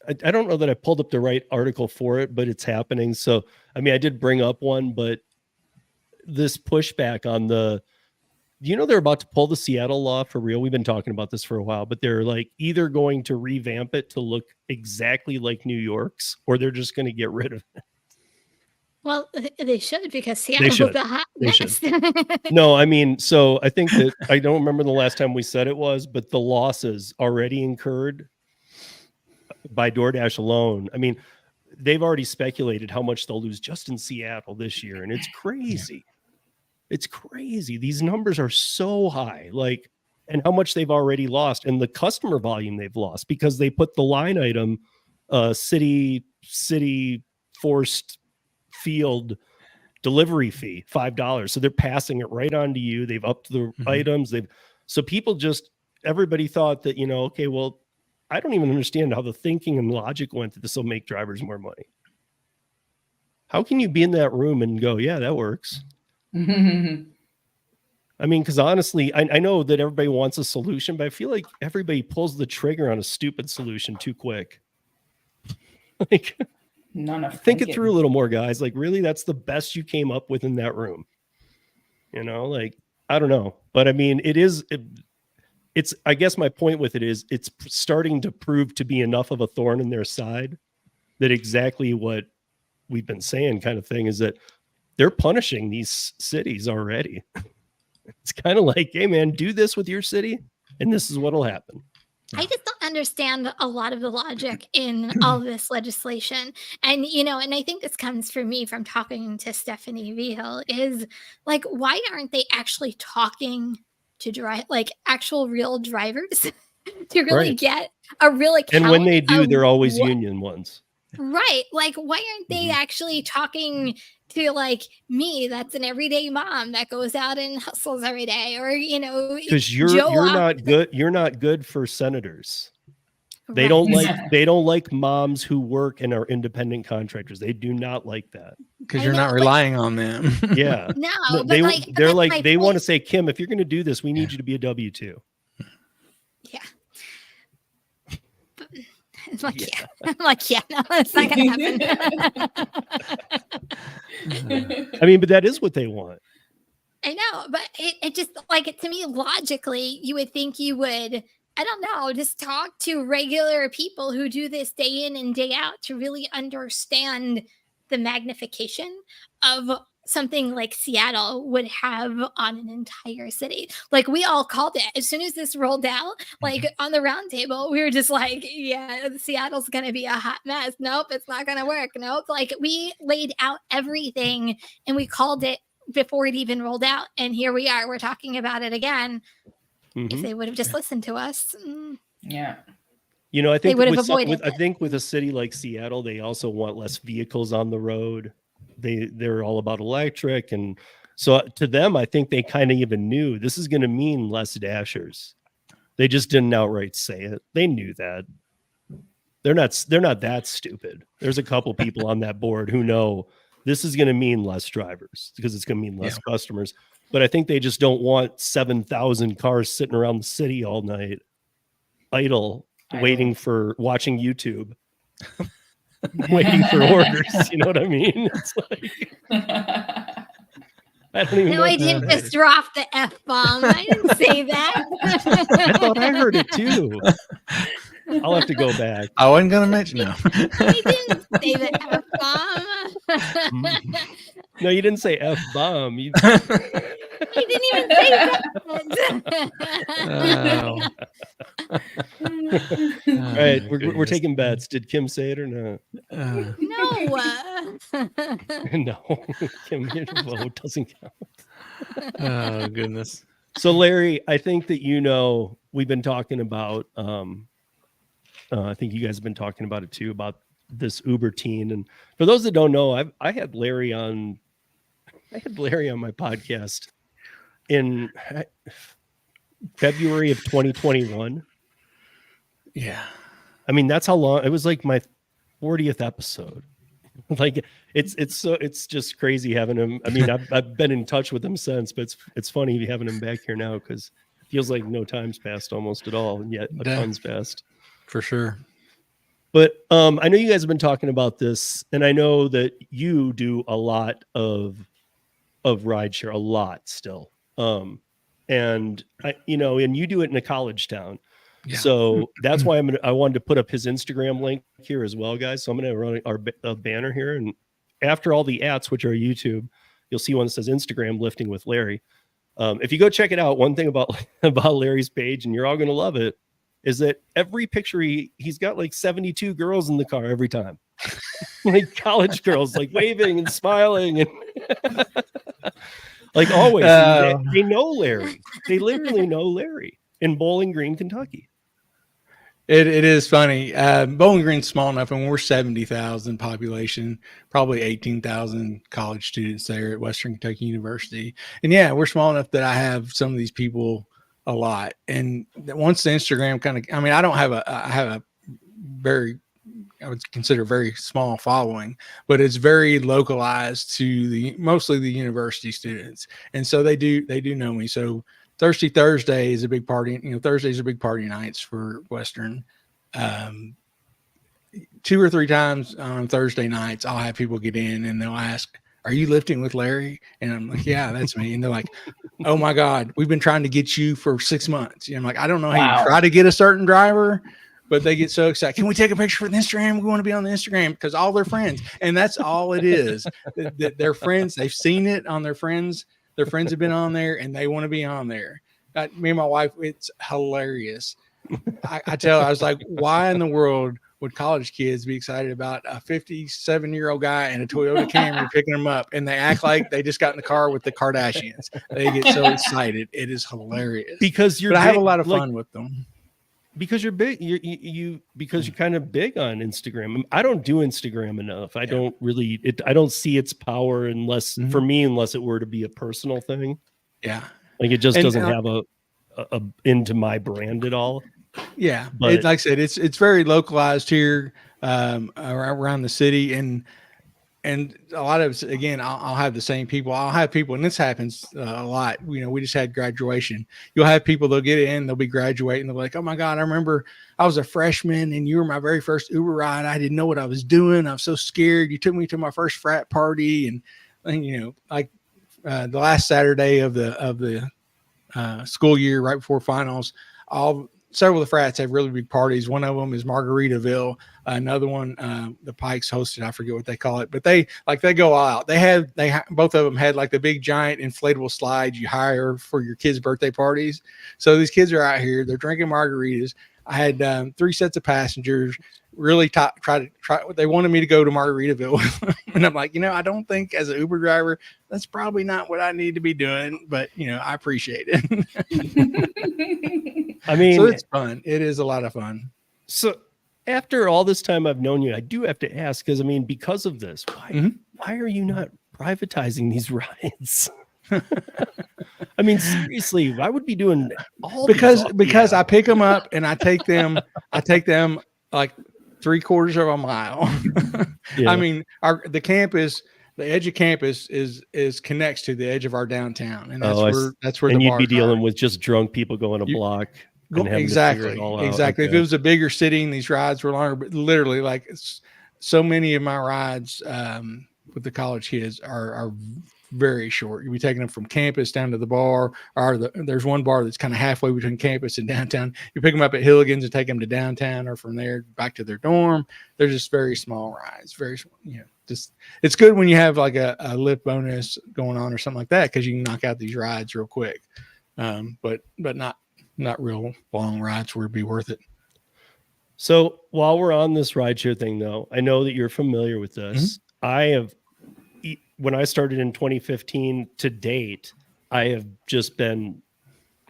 I don't know that I pulled up the right article for it, but it's happening. So, I mean, I did bring up one, but this pushback on they're about to pull the Seattle law for real. We've been talking about this for a while, but they're like either going to revamp it to look exactly like New York's, or they're just going to get rid of it. well, they should because Seattle should. was the hot They mess. No, I mean, so I think that I don't remember the last time we said it was, but the losses already incurred by DoorDash alone. I mean, they've already speculated how much they'll lose just in Seattle this year. And it's crazy. It's crazy. These numbers are so high, and how much they've already lost and the customer volume they've lost because they put the line item, city forced field delivery fee, $5. So they're passing it right on to you. They've upped the items. So people everybody thought that, okay, well, I don't even understand how the thinking and logic went that this will make drivers more money. How can you be in that room and go, yeah, that works? I mean, because honestly, I know that everybody wants a solution, but I feel like everybody pulls the trigger on a stupid solution too quick. Think it through a little more, guys. Really, that's the best you came up with in that room. I don't know. But I mean, it's I guess my point with it is it's starting to prove to be enough of a thorn in their side that exactly what we've been saying kind of thing is that they're punishing these cities already. It's kind of like, hey man, do this with your city and this is what'll happen. I just don't understand a lot of the logic in all this legislation. And, and I think this comes for me from talking to Stephanie Vigil is like, why aren't they actually talking to drive, like actual real drivers to really Right. get a real account. And when they do, of they're always what- union ones. Right. Like, why aren't they actually talking to like me? That's an everyday mom that goes out and hustles every day, or Because you're Joe not good. You're not good for senators. They Right. don't like moms who work and are independent contractors. They do not like that. Because I you're know, not but- relying on them. Yeah. No, No, but they're that's like my they point. want to say, Kim, if you're going to do this, we need you to be a W-2. Yeah. I'm like, yeah. I'm like, yeah, no, it's not gonna happen. I mean, but that is what they want. I know, but it just like, to me, logically, you would think you would, I don't know, just talk to regular people who do this day in and day out to really understand the magnification of something like Seattle would have on an entire city. Like, we all called it as soon as this rolled out, like on the roundtable, we were just like, yeah, Seattle's gonna be a hot mess. Nope, it's not gonna work. Nope. Like, we laid out everything and we called it before it even rolled out, and here we are, we're talking about it again. If they would have just listened to us, Yeah. I think would have avoided I think with a city like Seattle, they also want less vehicles on the road. They're all about electric, and so to them, I think they kind of even knew this is going to mean less dashers. They just didn't outright say it. They knew that. They're not that stupid. There's a couple people on that board who know this is going to mean less drivers because it's going to mean less customers. But I think they just don't want 7,000 cars sitting around the city all night, idle, watching YouTube, waiting for orders. You know what I mean? It's like, I don't even know. I didn't just drop the F-bomb. I didn't say that. I thought I heard it too. I'll have to go back. I wasn't going to mention no. I didn't say the F-bomb. No, you didn't say F-bomb. You I didn't even say that. All right, we're taking bets. Did Kim say it or not? No. No, Kim, your vote doesn't count. Oh, goodness. So, Larry, I think that we've been talking about. I think you guys have been talking about it too, about this Uber teen. And for those that don't know, I had Larry on my podcast in February of 2021. Yeah. I mean, that's how long it was, like my 40th episode. Like it's just crazy having him. I mean, I've been in touch with him since, but it's funny having him back here now because it feels like no time's passed almost at all, and yet a ton's passed. For sure. But I know you guys have been talking about this, and I know that you do a lot of rideshare, a lot still. And you do it in a college town. Yeah. So that's why I wanted to put up his Instagram link here as well, guys. So I'm going to run our banner here, and after all the ats, which are YouTube, you'll see one that says Instagram Lifting with Larry. If you go check it out, one thing about Larry's page, and you're all going to love it, is that every picture he's got like 72 girls in the car every time. Like college girls, like waving and smiling and like always. They know Larry. They literally know Larry in Bowling Green, Kentucky. It is funny. Bowling Green's small enough, and we're 70,000 population, probably 18,000 college students there at Western Kentucky University. And yeah, we're small enough that I have some of these people a lot. And once the Instagram I have a very, I would consider very small following, but it's very localized to mostly the university students. And so they do know me. So Thursday is a big party. Thursdays are big party nights for Western. 2 or 3 times on Thursday nights, I'll have people get in and they'll ask, "Are you lifting with Larry?" And I'm like, "Yeah, that's me." And they're like, "Oh my God, we've been trying to get you for 6 months." I'm like, "I don't know how you try to get a certain driver," but they get so excited. "Can we take a picture for the Instagram? We want to be on the Instagram," because all their friends, and that's all it is. Their friends, they've seen it on their friends. Their friends have been on there and they want to be on there. Me and my wife, it's hilarious. I was like, why in the world would college kids be excited about a 57-year-old guy in a Toyota Camry picking them up, and they act like they just got in the car with the Kardashians. They get so excited. It is hilarious. Because I have a lot of fun with them. Because you're big, because you're kind of big on Instagram. I don't do Instagram enough. I don't really. I don't see its power unless for me, unless it were to be a personal thing. Yeah, like it just doesn't have a into my brand at all. Yeah, but like I said, it's very localized here around the city, and a lot of again, I'll have the same people. I'll have people, and this happens a lot. You know, we just had graduation. You'll have people, they'll get in, they'll be graduating, they'll be like, "Oh my God, I remember I was a freshman, and you were my very first Uber ride. I didn't know what I was doing. I was so scared. You took me to my first frat party, and you know, like the last Saturday of the school year, right before finals, several of the frats have really big parties. One of them is Margaritaville. Another one, the Pikes hosted. I forget what they call it, but they go all out. Both of them had like the big giant inflatable slides you hire for your kids' birthday parties. So these kids are out here. They're drinking margaritas. I had 3 sets of passengers. Really try. They wanted me to go to Margaritaville, and I'm like, I don't think as an Uber driver that's probably not what I need to be doing. But I appreciate it. I mean, so it's fun. It is a lot of fun. So after all this time I've known you, I do have to ask, because because of this, why are you not privatizing these rides? I mean, seriously, I would be doing all because I pick them up and I take them like 3/4 of a mile. Yeah. I mean, the edge of campus is connects to the edge of our downtown, and that's where and the you'd be bars dealing are. with just drunk people going a block. And Exactly. It all out. Exactly. Okay. If it was a bigger city and these rides were longer, but literally, like so many of my rides with the college kids are very short. You'll be taking them from campus down to the bar, or there's one bar that's kind of halfway between campus and downtown. You pick them up at Hilligan's and take them to downtown, or from there back to their dorm. They're just very small rides. Very, just it's good when you have like a lift bonus going on or something like that, because you can knock out these rides real quick. But not real long rides where it'd be worth it. So while we're on this rideshare thing, though, I know that you're familiar with this. When I started in 2015 to date, I have just been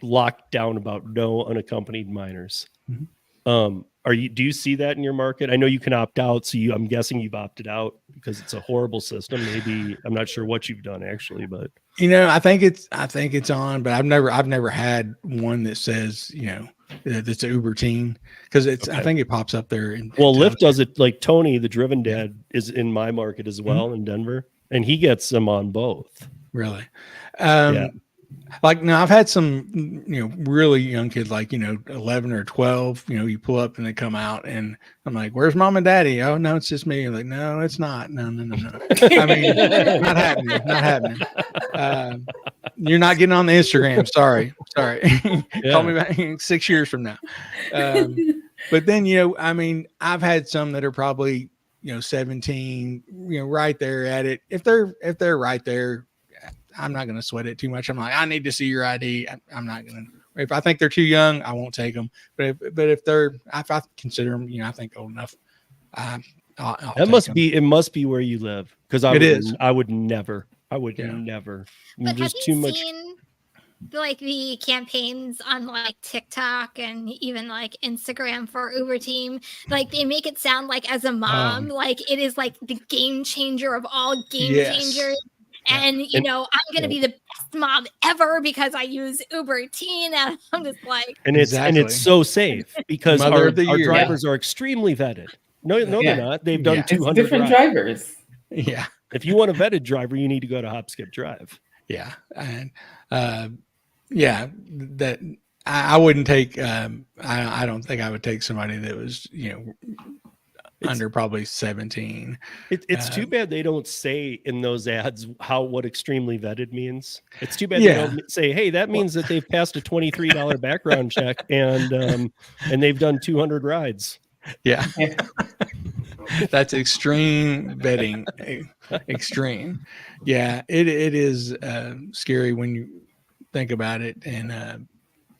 locked down about no unaccompanied minors. Do you see that in your market? I know you can opt out, so I'm guessing you've opted out because it's a horrible system. Maybe I'm not sure what you've done actually, but I think it's on, but I've never had one that says that's an Uber teen, because I think it pops up there. Lyft does it. Like Tony, the Driven Dad, is in my market as well in Denver, and he gets them on both. Really? Yeah. Like now I've had some, really young kids, like, 11 or 12, you pull up and they come out and I'm like, "Where's mom and daddy?" "Oh, no, it's just me." I'm like, "No, it's not. No. I mean, not happening. You're not getting on the Instagram. Sorry. Yeah. Call me back 6 years from now. But then, I mean, I've had some that are probably, 17, right there at it. If they're right there, I'm not going to sweat it too much. I'm like, "I need to see your ID." I'm not going to. If I think they're too young, I won't take them. But if I consider them, I think old enough, I'll It must be where you live, because I would never. But Just have too you much. seen like the campaigns on like TikTok and even like Instagram for Uber Team? Like they make it sound like, as a mom, like it is like the game changer of all game changers. And I'm going to be the best mom ever because I use Uber Teen. And I'm just like, and it's so safe because our drivers are extremely vetted. No, they're not. They've done 200 different drivers. Yeah. If you want a vetted driver, you need to go to Hop Skip Drive. Yeah. And that I wouldn't take. I don't think I would take somebody that was under probably 17. It's too bad they don't say in those ads what extremely vetted means. It's too bad they don't say, "Hey, that means that they've passed a $23 background check and they've done 200 rides." Yeah. That's extreme vetting. Extreme. Yeah, it is scary when you think about it, and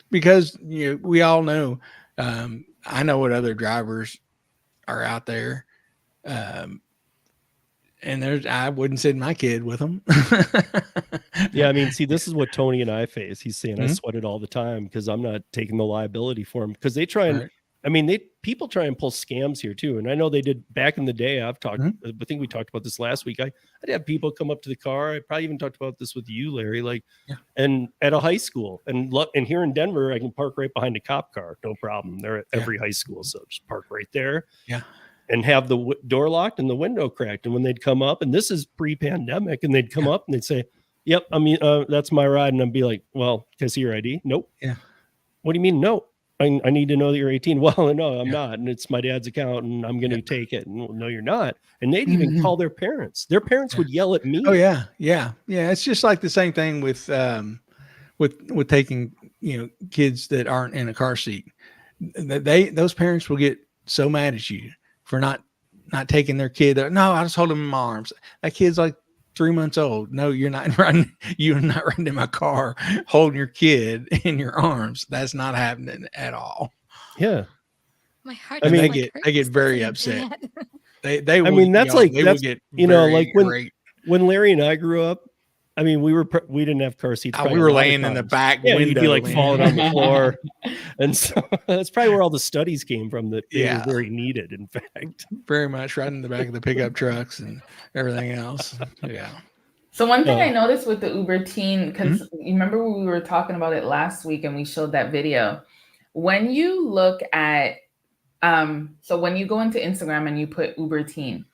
because we all know. I know what other drivers are out there. And I wouldn't send my kid with them. Yeah, I mean, see, this is what Tony and I face. He's saying I Mhm. sweat it all the time because I'm not taking the liability for him, because they try and Right. I mean, people try and pull scams here too. And I know they did back in the day. I think we talked about this last week. I'd have people come up to the car. I probably even talked about this with you, Larry, like, and at a high school, and here in Denver, I can park right behind a cop car. No problem. They're at every high school. So just park right there. Yeah. And have the door locked and the window cracked. And when they'd come up, and this is pre-pandemic, and they'd come up and they'd say, "Yep, I mean, that's my ride." And I'd be like, "Well, can I see your ID?" "Nope." Yeah. "What do you mean, no? I need to know that you're 18. "Well, no, I'm not, and it's my dad's account, and I'm going to take it." "And, no, you're not." And they'd even call their parents. Their parents would yell at me. Oh yeah. It's just like the same thing with taking, kids that aren't in a car seat. Those parents will get so mad at you for not taking their kid. No, I just hold him in my arms. That kid's like 3 months old. No, you're not running. You're not running in my car holding your kid in your arms. That's not happening at all. Yeah. My heart. I mean, they get very upset. They will, I mean, that's will that's get like great. when Larry and I grew up. I mean, we didn't have car seats. We were laying in the back window. You'd be like falling on the floor. And so that's probably where all the studies came from, that they were very needed, in fact. Very much right in the back of the pickup trucks and everything else. Yeah. So one thing I noticed with the Uber Teen, because you remember when we were talking about it last week and we showed that video, when you look at, so when you go into Instagram and you put Uber Teen,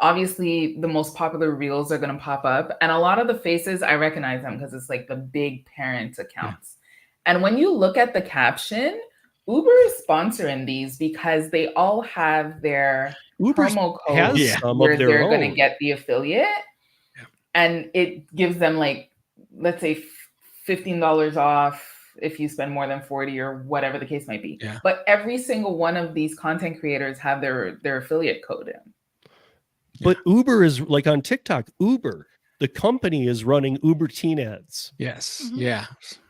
obviously the most popular reels are going to pop up, and a lot of the faces, I recognize them because it's like the big parent accounts. And when you look at the caption, Uber is sponsoring these because they all have their promo codes where they're going to get the affiliate, and it gives them, like, let's say $15 off if you spend more than 40 or whatever the case might be. But every single one of these content creators have their affiliate code in. But Uber is like on TikTok. Uber, the company, is running Uber Teen ads. Yes. Yeah.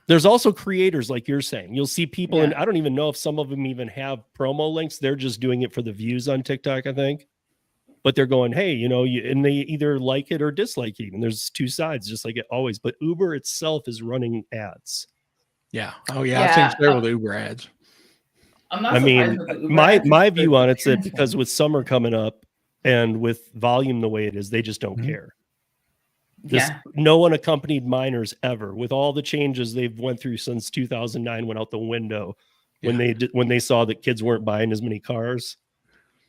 There's also creators, like you're saying. You'll see people, and I don't even know if some of them even have promo links. They're just doing it for the views on TikTok, I think. But they're going, hey, and they either like it or dislike it. And there's two sides, just like it always. But Uber itself is running ads. Yeah. Oh yeah. I've seen several Uber ads. I mean, my view on it's that because with summer coming up, and with volume the way it is, they just don't care. No unaccompanied minors ever, with all the changes they've went through since 2009 went out the window when they saw that kids weren't buying as many cars.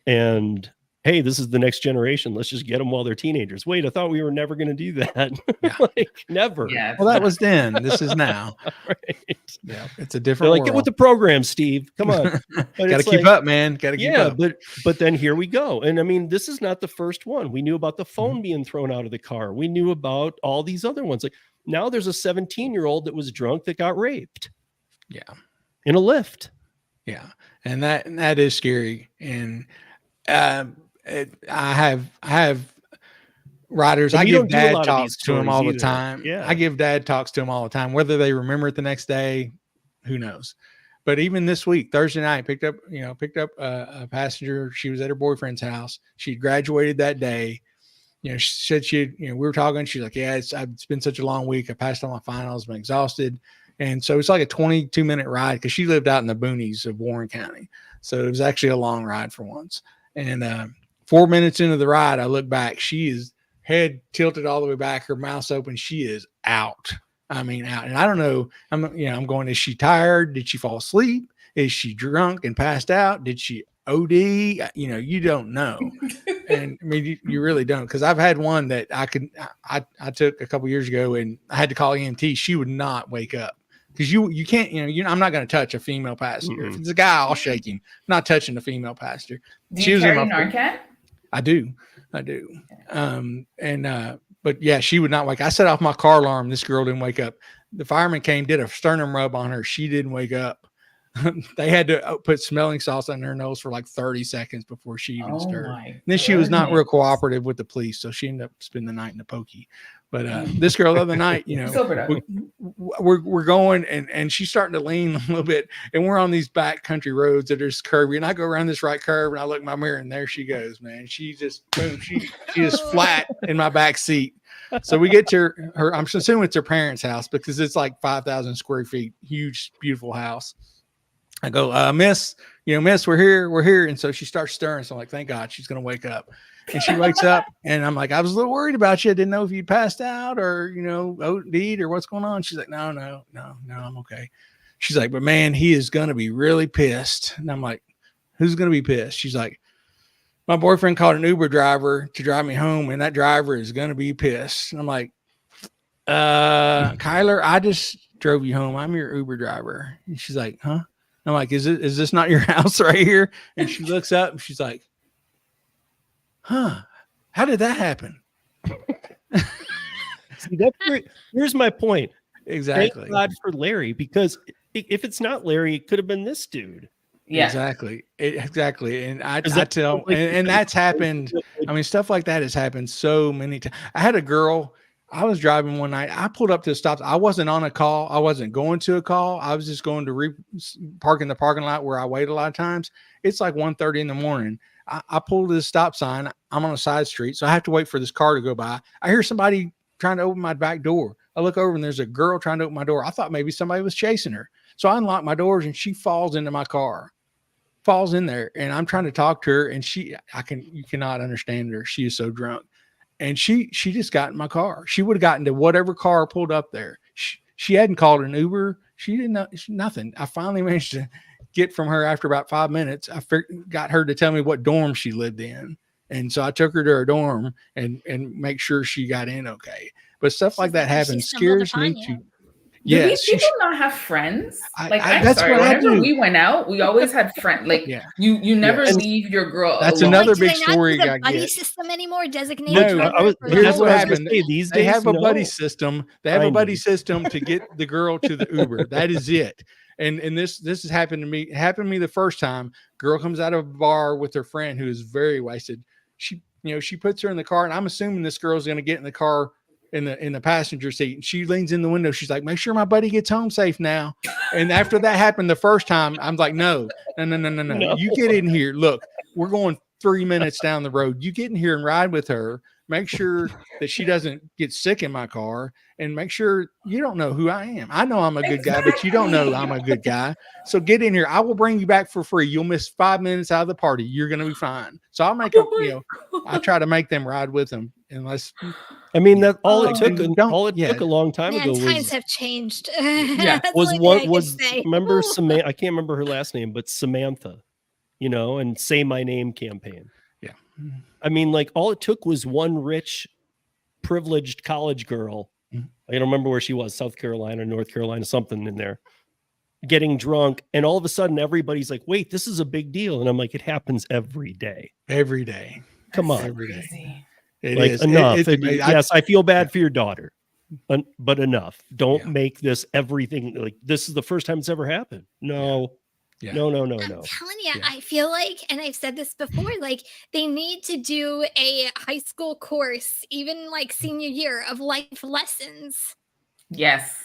And hey, this is the next generation. Let's just get them while they're teenagers. Wait, I thought we were never going to do that. Like, never. Yeah. Well, that was then. This is now. Right. Yeah. It's a different. They're like, world. Get with the program, Steve. Come on. Got to keep up, man. Got to keep up. But then here we go. And I mean, this is not the first one. We knew about the phone being thrown out of the car. We knew about all these other ones. Like, now there's a 17-year-old that was drunk that got raped. Yeah. In a lift. Yeah. And that is scary. And I have riders. I give dad talks to them all the time. Yeah. I give dad talks to them all the time. Whether they remember it the next day, who knows? But even this week, Thursday night, picked up a passenger. She was at her boyfriend's house. She graduated that day. She said we were talking. She's like, yeah, it's been such a long week. I passed all my finals. I'm exhausted. And so it's like a 22-minute ride because she lived out in the boonies of Warren County. So it was actually a long ride for once. And 4 minutes into the ride, I look back. She is head tilted all the way back, her mouth's open. She is out. I mean, out. And I don't know. I'm going, is she tired? Did she fall asleep? Is she drunk and passed out? Did she OD? You don't know. And I mean, you really don't. Because I've had one that I took a couple years ago, and I had to call EMT. She would not wake up. Because you can't, I'm not going to touch a female passenger. If it's a guy, I'll shake him. I'm not touching a female passenger. Do you carry Narcan? I do. But yeah, she would not wake. I set off my car alarm. This girl didn't wake up. The fireman came, did a sternum rub on her. She didn't wake up. they had to put smelling salts on her nose for like 30 seconds before she even stirred. My Then she was not real goodness. cooperative with the police, so she ended up spending the night in the pokey. But this girl the other night, you know, So productive. we're going and she's starting to lean a little bit, and we're on these back country roads that are just curvy, and I go around this right curve and I look in my mirror and there she goes, man. She just boom, she is flat in my back seat. So we get to her, I'm assuming it's her parents' house because it's like 5,000 square feet, huge, beautiful house. I go, miss, we're here. And so she starts stirring. So I'm like, thank God she's going to wake up. And she wakes up and I'm like, I was a little worried about you. I didn't know if you passed out or, OD'd or what's going on. She's like, no, I'm okay. She's like, but man, he is going to be really pissed. And I'm like, who's going to be pissed? She's like, my boyfriend called an Uber driver to drive me home, and that driver is going to be pissed. And I'm like, Kyler, I just drove you home. I'm your Uber driver. And she's like, huh? I'm like, is this not your house right here? And she looks up and she's like, huh, how did that happen? See, here's my point. Exactly. Thank God for Larry, because if it's not Larry, it could have been this dude. Yeah, exactly. And I tell, and that's happened. I mean, stuff like that has happened so many times. I had a girl, I was driving one night. I pulled up to the stop. I wasn't on a call. I wasn't going to a call. I was just going to park in the parking lot where I wait a lot of times. It's like 1:30 in the morning. I pulled to the stop sign. I'm on a side street, so I have to wait for this car to go by. I hear somebody trying to open my back door. I look over and there's a girl trying to open my door. I thought maybe somebody was chasing her. So I unlock my doors and she falls into my car. Falls in there, and I'm trying to talk to her, and you cannot understand her. She is so drunk, and she just got in my car. She would have gotten to whatever car pulled up there. She hadn't called an Uber. She didn't know nothing. I finally managed to get from her after about 5 minutes. I got her to tell me what dorm she lived in, and so I took her to her dorm and make sure she got in okay. But stuff like that happens. Scares me too. Do these people not have friends? That's sorry. what Whenever we went out, we always had friends. Like you never leave your girl. That's alone. another do big they not story. use a buddy system anymore. Designated. No, here's what happened. These they days, have a buddy system. They have a buddy Finding. system to get the girl to the Uber. That is it. And this has happened to me. It happened to me the first time. Girl comes out of a bar with her friend who is very wasted. She puts her in the car, and I'm assuming this girl's going to get in the car in the passenger seat, and she leans in the window. She's like, make sure my buddy gets home safe now. And after that happened the first time, I'm like, no. You get in here. Look, we're going 3 minutes down the road. You get in here and ride with her. Make sure that she doesn't get sick in my car, and make sure you don't know who I am. I know I'm a good guy, but you don't know I'm a good guy. So get in here. I will bring you back for free. You'll miss 5 minutes out of the party. You're going to be fine. So I'll make them, I try to make them ride with them unless. I mean, that all it took a long time ago times have changed. Remember Samantha? I can't remember her last name, but Samantha, and Say My Name campaign. Yeah. I mean, like all it took was one rich, privileged college girl. I don't remember where she was, South Carolina, North Carolina, something in there, getting drunk. And all of a sudden everybody's like, wait, this is a big deal. And I'm like, it happens every day. Every day. Come on. Every day. It is enough. Yes, I feel bad for your daughter, but enough. Don't make this everything. Like this is the first time it's ever happened. No. Yeah. No. I'm telling you, I feel like, and I've said this before, like they need to do a high school course, even like senior year, of life lessons. Yes.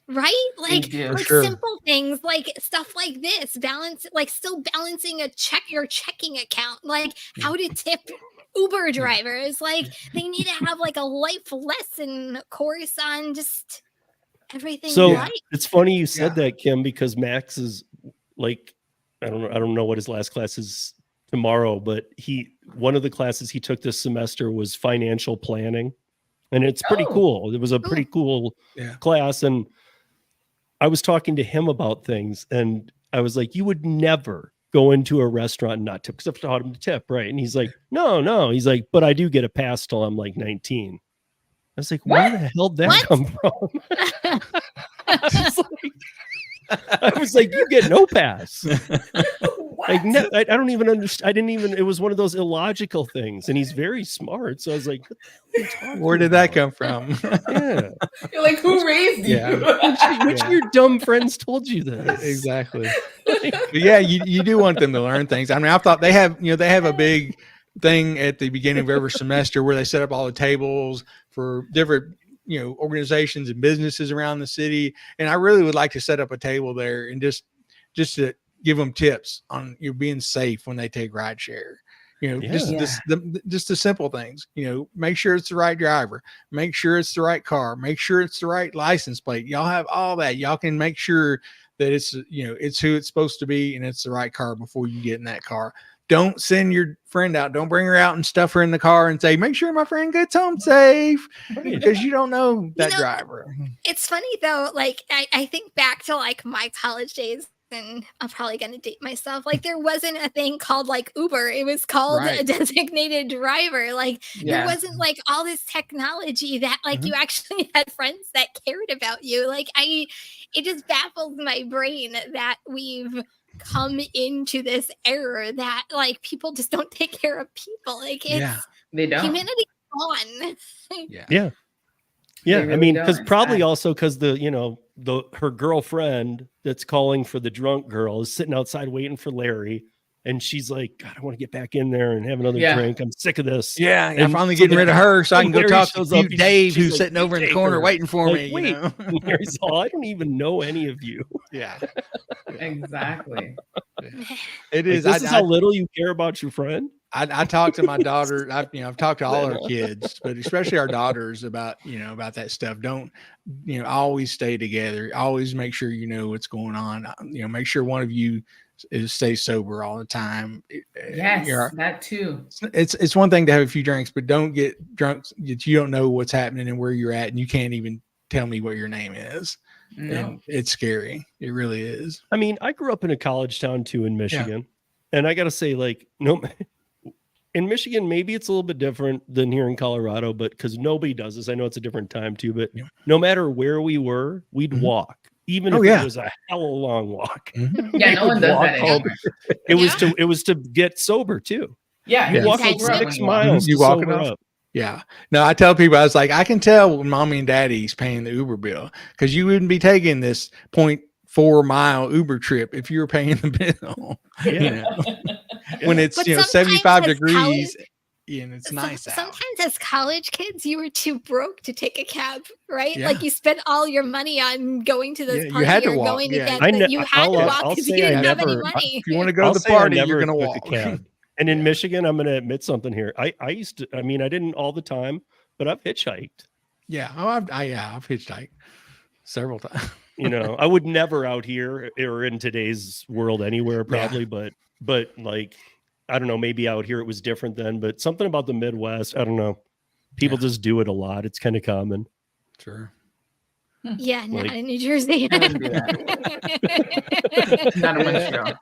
Right? Like sure. simple things, like stuff like this, still balancing your checking account, like how to tip Uber drivers. Like they need to have like a life lesson course on just everything. So it's funny you said that, Kim, because Max is like, I don't know what his last class is tomorrow, but one of the classes he took this semester was financial planning, and it's pretty cool. It was a pretty cool class, and I was talking to him about things, and I was like, you would never go into a restaurant and not tip, because I've taught him to tip, right? And he's like, no. He's like, but I do get a pass till I'm like 19. I was like, where the hell did that come from? I was like, I was like, you get no pass. What? Like, no, I don't even understand. I didn't even, it was one of those illogical things. And he's very smart. So I was like, what are you talking Where did that about? come from? Yeah. You're like, who raised you? Yeah. Which of your dumb friends told you this? Exactly. But yeah, you do want them to learn things. I mean, I thought they have a big thing at the beginning of every semester where they set up all the tables for different organizations and businesses around the city. And I really would like to set up a table there and just to give them tips on being safe when they take rideshare. Just the simple things. Make sure it's the right driver. Make sure it's the right car. Make sure it's the right license plate. Y'all have all that. Y'all can make sure that it's it's who it's supposed to be and it's the right car before you get in that car. Don't send your friend out. Don't bring her out and stuff her in the car and say, make sure my friend gets home safe, because you don't know that driver. It's funny though. Like I think back to like my college days, and I'm probably going to date myself. Like there wasn't a thing called like Uber. It was called a designated driver. Like there wasn't like all this technology that like you actually had friends that cared about you. Like it just baffles my brain that we've come into this era that like people just don't take care of people. Like they don't. Humanity gone. Yeah. Really, I mean, don't. because probably also because her girlfriend that's calling for the drunk girl is sitting outside waiting for Larry, and she's like, God, I want to get back in there and have another drink. I'm sick of this. Yeah, and I'm finally getting rid of her so I can go talk to cute Dave who's like, sitting over in the corner waiting for me. Wait, Larry's all, I don't even know any of you. Yeah. Exactly. It is. This is how little you care about your friend. I talked to my daughter. I've talked to all our kids, but especially our daughters about that stuff. Don't always stay together. Always make sure you know what's going on. Make sure one of you stays sober all the time. Yes, that too. It's one thing to have a few drinks, but don't get drunk that you don't know what's happening and where you're at, and you can't even tell me what your name is. No. And it's scary. It really is. I mean, I grew up in a college town too in Michigan, and I got to say, like, in Michigan, maybe it's a little bit different than here in Colorado, but because nobody does this. I know it's a different time too, but no matter where we were, we'd walk, even if it was a hell of a long walk. Yeah, no one does that anymore. It was to get sober too. Yeah, you walk like 6 miles. You walk up. Yeah. No, I tell people, I was like, I can tell when mommy and daddy's paying the Uber bill, because you wouldn't be taking this 0.4 mile Uber trip if you were paying the bill. When it's 75 degrees and it's nice out. Sometimes as college kids, you were too broke to take a cab, right? Like you spent all your money on going to this party. You had to or walk. going to get you had to walk because you didn't have any money. If you want to go to the party, you're going to walk. A cab. And in Michigan, I'm going to admit something here. I used to, I mean, I didn't all the time, but I've hitchhiked. Yeah. Oh, I've hitchhiked several times. I would never out here or in today's world anywhere probably, but like, I don't know, maybe out here it was different then, but something about the Midwest, I don't know. People just do it a lot. It's kind of common. Sure. Yeah, not in New Jersey. Not in Montreal.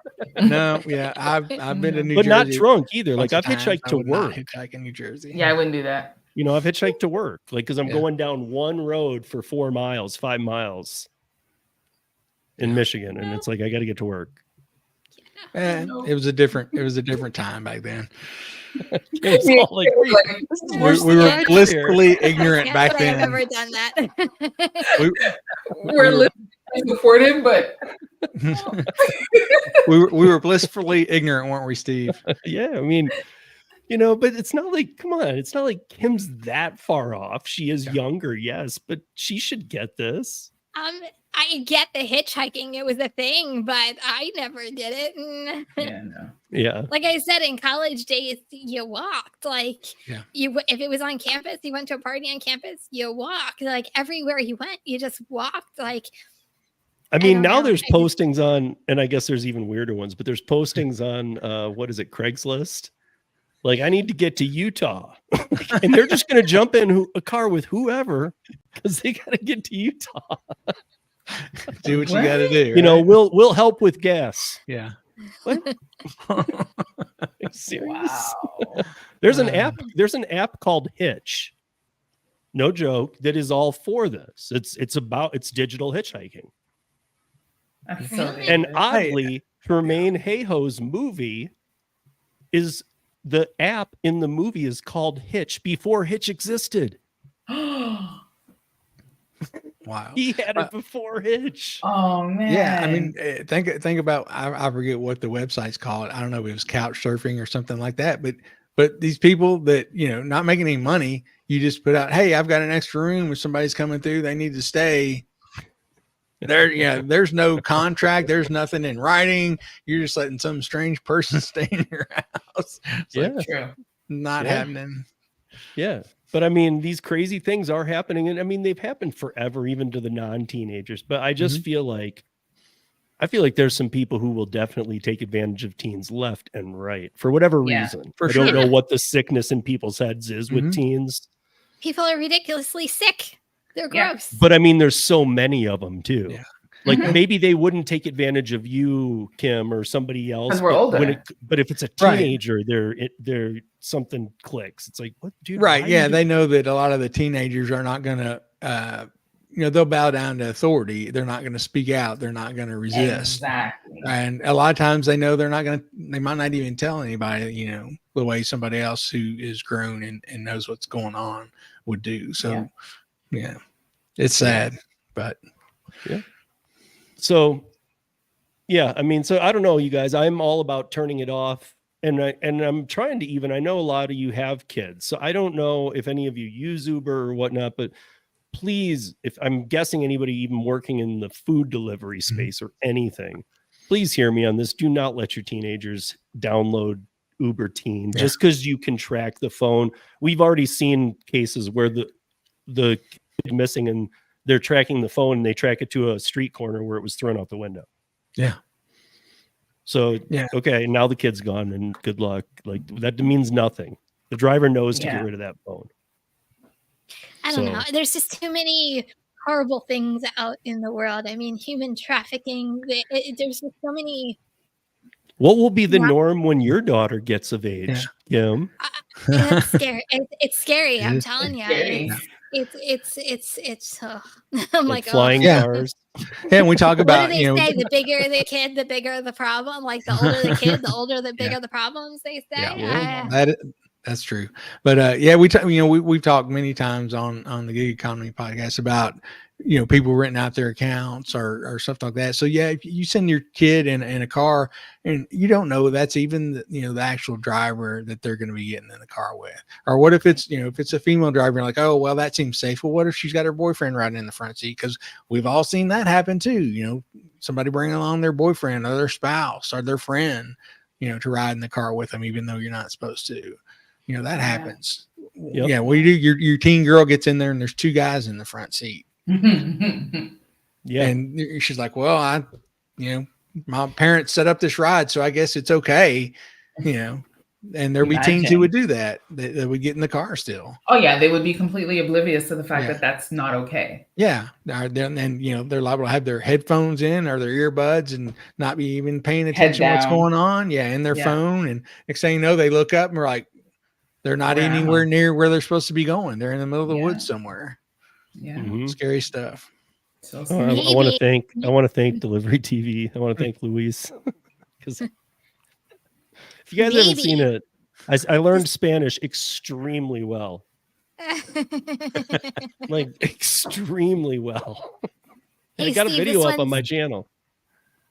No, yeah, I've been to New Jersey, but not drunk either. Like I've hitchhiked to work. Hitchhike in New Jersey. Yeah, I wouldn't do that. I've hitchhiked to work, like because I'm going down one road for 5 miles in Michigan, and it's like I got to get to work. It was a different time back then. We were blissfully ignorant back then. I've never done that. We're listening before him, but we were blissfully ignorant, weren't we, Steve? Yeah, I mean, but it's not like, come on, it's not like Kim's that far off. She is younger, yes, but she should get this. I get the hitchhiking; it was a thing, but I never did it. Yeah. Like I said, in college days, you walked. Like if it was on campus, you went to a party on campus, you walked. Like everywhere you went, you just walked. Like I mean, now there's postings on, and I guess there's even weirder ones, but there's postings on what is it, Craigslist? Like, I need to get to Utah, and they're just going to jump in a car with whoever because they got to get to Utah. Do what you got to do. Right? We'll help with gas. Yeah. What? Are you serious? Wow. There's an app. There's an app called Hitch. No joke. That is all for this. It's digital hitchhiking. That's so Really? And dangerous. oddly, Tremaine Hayhoe's movie is the app in the movie is called Hitch before Hitch existed. Wow. He had it before Hitch. Oh man. Yeah, I mean, think about I forget what the website's called. I don't know if it was couch surfing or something like that. But these people that not making any money, you just put out, hey, I've got an extra room. If somebody's coming through, they need to stay. There's no contract. There's nothing in writing. You're just letting some strange person stay in your house. It's like, True. not happening. Yeah. But I mean, these crazy things are happening. And I mean, they've happened forever, even to the non-teenagers. But I just feel like there's some people who will definitely take advantage of teens left and right for whatever reason. For I sure. don't know what the sickness in people's heads is with teens. People are ridiculously sick. They're Yeah. gross. But I mean, there's so many of them too. Yeah. Like maybe they wouldn't take advantage of you, Kim, or somebody else. 'Cause we're older. But if it's a teenager, they're something clicks. It's like, what, dude? Right. why Yeah. you They know that a lot of the teenagers are not going to, they'll bow down to authority. They're not going to speak out. They're not going to resist. Exactly. And a lot of times they know they might not even tell anybody, the way somebody else who is grown and knows what's going on would do. So, yeah, it's sad, but Yeah. So, yeah, I mean, so I don't know, you guys. I'm all about turning it off, and I'm trying to even. I know a lot of you have kids, so I don't know if any of you use Uber or whatnot, but please, if I'm guessing anybody even working in the food delivery space or anything, please hear me on this. Do not let your teenagers download Uber Teen just because you can track the phone. We've already seen cases where the kid missing and they're tracking the phone and they track it to a street corner where it was thrown out the window. Yeah. So, okay, now the kid's gone and good luck. Like that means nothing. The driver knows to get rid of that phone. I don't know. There's just too many horrible things out in the world. I mean, human trafficking. There's just so many. What will be the norm when your daughter gets of age, Kim? That's scary. It's scary. I'm telling you. Scary. It's I'm like flying cars. And we talk about, what do they say? The bigger the kid, the bigger the problem. Like the older the kid, the older the bigger the problems. They say. Yeah. That's true. But we've talked many times on the Gig Economy podcast about people renting out their accounts or stuff like that. So if you send your kid in a car and you don't know that's even the actual driver that they're going to be getting in the car with, or what if it's if it's a female driver, you're like, oh well, that seems safe. Well, what if she's got her boyfriend riding in the front seat? Because we've all seen that happen too. Somebody bringing along their boyfriend or their spouse or their friend, to ride in the car with them, even though you're not supposed to. That happens. Yep. Yeah. Well, your teen girl gets in there and there's two guys in the front seat. Yeah. And she's like, well, my parents set up this ride, so I guess it's okay. And there'll be teens who would do that. They would get in the car still. Oh yeah. They would be completely oblivious to the fact that that's not okay. Yeah. And they're liable to have their headphones in or their earbuds and not be even paying attention to what's going on. Yeah. In their phone. And next thing you know, they look up and we're like, they're not anywhere near where they're supposed to be going. They're in the middle of the woods somewhere. Yeah. Mm-hmm. Scary stuff. So I want to thank Delivery TV. I want to thank Luis because if you guys haven't seen it, I learned Spanish extremely well. Like extremely well. And I got a video up on my channel.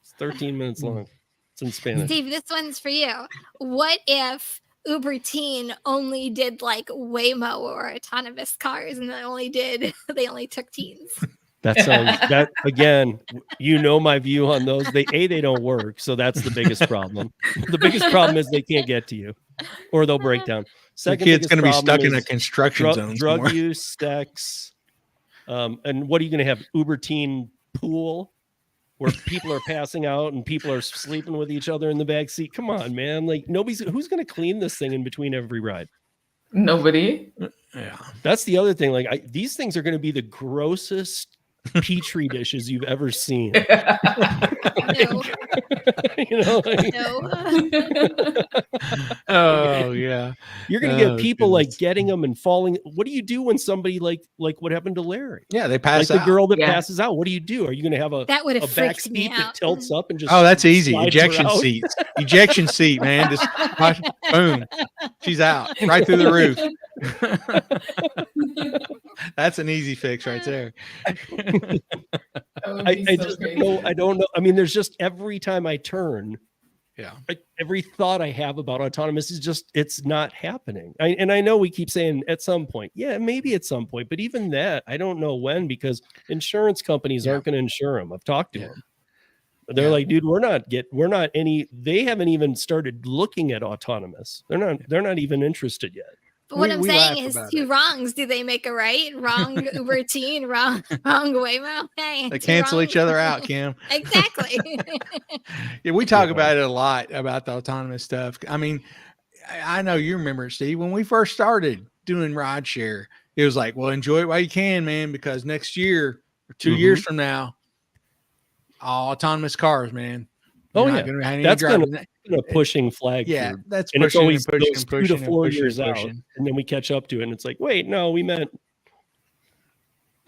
It's 13 minutes long. It's in Spanish. Steve, this one's for you. What if Uber Teen only did like Waymo or autonomous cars and they only took teens? That sounds that again, my view on those. They don't work, so that's the biggest problem. The biggest problem is they can't get to you or they'll break down. Second, the kid's going to be stuck in a construction zone. Drug use, sex, and what are you going to have? Uber Teen pool where people are passing out and people are sleeping with each other in the back seat. Come on, man! Like who's going to clean this thing in between every ride? Nobody. Yeah, that's the other thing. Like these things are going to be the grossest petri dishes you've ever seen. No. You know, like, No. Oh yeah. you're gonna get Oh, people like goodness. getting them and falling. What do you do when somebody like what happened to Larry? Yeah, they Like pass the out. girl that Yeah. passes out. What do you do? Are you gonna have a That would have back freaked me seat that out. tilts up and just Oh, that's easy. slides her Ejection out? seats. Ejection seat, man. Just boom. She's out right through the roof. That's an easy fix right there. That would I be so just crazy. don't know. I don't know. I mean, there's just every time I turn, Yeah. every thought I have about autonomous is just, it's not happening. And I know we keep saying at some point, yeah, maybe at some point, but even that, I don't know when, because insurance companies Yeah. aren't going to insure them. I've talked to Yeah. them. They're Yeah. like, dude, they haven't even started looking at autonomous. They're not even interested yet. But what I'm We saying laugh is about two it. wrongs. Do they make a right? Wrong Uber teen, wrong Waymo. Hey, They two cancel each wrongs. other out, Kim. Exactly. Yeah, we talk Yeah. about it a lot about the autonomous stuff. I mean, I know you remember it, Steve. When we first started doing rideshare, it was like, well, enjoy it while you can, man, because next year or 2 years from now, all autonomous cars, man. Oh, You're not yeah. gonna have any That's driving. A pushing flag. Yeah, for, that's and it's pushing always and pushing those and 2 to pushing 4 and pushing years and out, pushing. and then we catch up to it, and it's like, wait, no, we meant.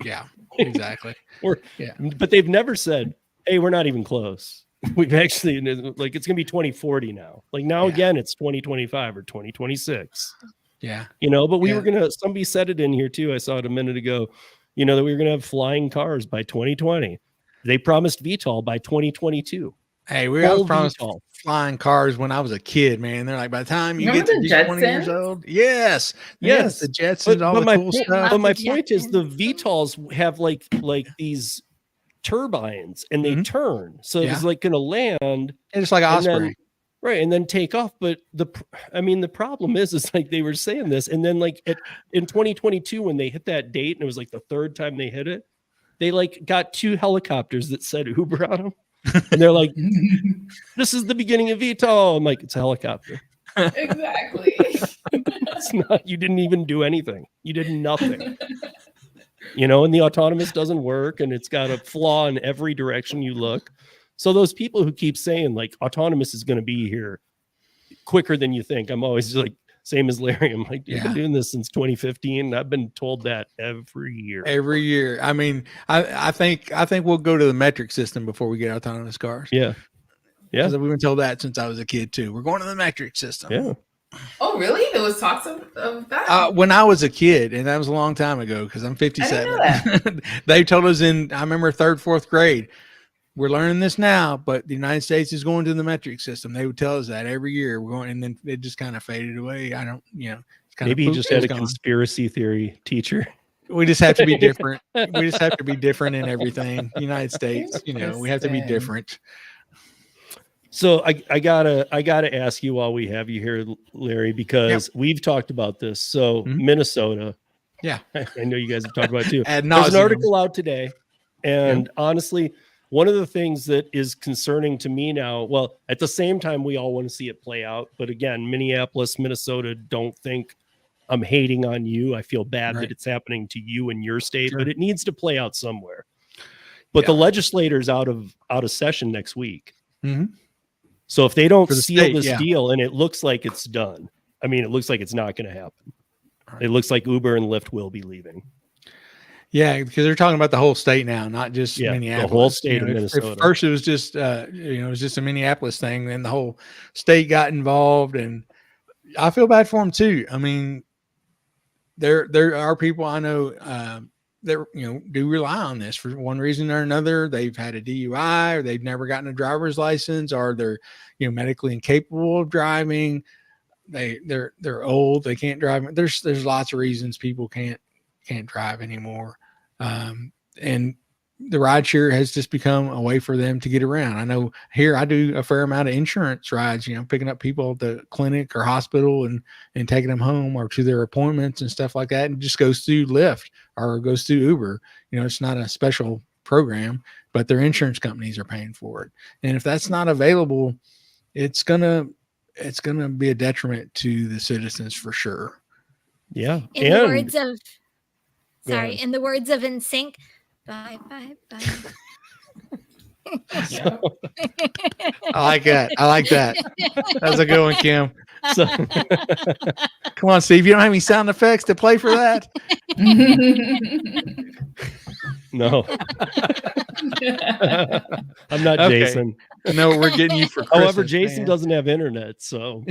Yeah, exactly. Yeah. But they've never said, hey, we're not even close. We've actually, like, it's gonna be 2040 now. Like now Yeah. again, it's 2025 or 2026. Yeah. You know, but we Yeah. were gonna. Somebody said it in here too. I saw it a minute ago. You know that we were gonna have flying cars by 2020. They promised VTOL by 2022. Hey, I was Full promised VTOL. flying cars when I was a kid, man. They're like, by the time you Remember get to the be 20 years Jetsons? old, yes, Yes. the Jetsons, all the my cool point, stuff. but my the point is the Jetsons. VTOLs have like these turbines and they Mhm. turn, so Yeah. it's like going to land And it's like and Osprey. then right and then take off. But the problem is like they were saying this, and then like in 2022 when they hit that date, and it was like the third time they hit it, they like got 2 helicopters that said Uber on them, and they're like, "This is the beginning of VTOL." I'm like, "It's a helicopter. Exactly. It's not. You didn't even do anything. You did nothing." You know, and the autonomous doesn't work, and it's got a flaw in every direction you look. So those people who keep saying like autonomous is going to be here quicker than you think, I'm always like, same as Larry. I'm like, you've been doing this since 2015. I've been told that every year. Every year. I mean, I think we'll go to the metric system before we get autonomous cars. Yeah. Yeah. Because we've been told that since I was a kid too. We're going to the metric system. Yeah. Oh, really? There was talks of that? When I was a kid, and that was a long time ago because I'm 57. They told us I remember 3rd, 4th grade, we're learning this now, but the United States is going to the metric system. They would tell us that every year. We're going, and then it just kind of faded away. I don't, it's kind Maybe of he just had a conspiracy theory teacher. We just have to be different. We just have to be different in everything. United States, we have to be different. So I gotta ask you while we have you here, Larry, because we've talked about this. So Minnesota, yeah, I know you guys have talked about it too. Ad There's an nauseam. article out today, and honestly, one of the things that is concerning to me now, well, at the same time, we all want to see it play out, but again, Minneapolis, Minnesota, don't think I'm hating on you. I feel bad that it's happening to you in your state, but it needs to play out somewhere. But the legislators out of session next week. Mm-hmm. So if they don't For the seal state, this deal, and it looks like it's done, I mean, it looks like it's not going to happen. It looks like Uber and Lyft will be leaving. Yeah, because they're talking about the whole state now, not just Minneapolis. The whole state of Minnesota. At first, it was just it was just a Minneapolis thing. Then the whole state got involved, and I feel bad for them too. I mean, there are people I know that do rely on this for one reason or another. They've had a DUI, or they've never gotten a driver's license, or they're medically incapable of driving. They're old, they can't drive. There's lots of reasons people can't drive anymore. And the rideshare has just become a way for them to get around. I know here I do a fair amount of insurance rides, picking up people at the clinic or hospital and taking them home or to their appointments and stuff like that. And it just goes through Lyft or goes through Uber. It's not a special program, but their insurance companies are paying for it. And if that's not available, it's gonna be a detriment to the citizens for sure. Yeah. In the words of NSYNC, bye, bye, bye. I like that. I like that. That's a good one, Kim. So Come on, Steve. You don't have any sound effects to play for that? no, I'm not Okay. Jason. I know what we're getting you for Christmas. However, Jason man. doesn't have internet, so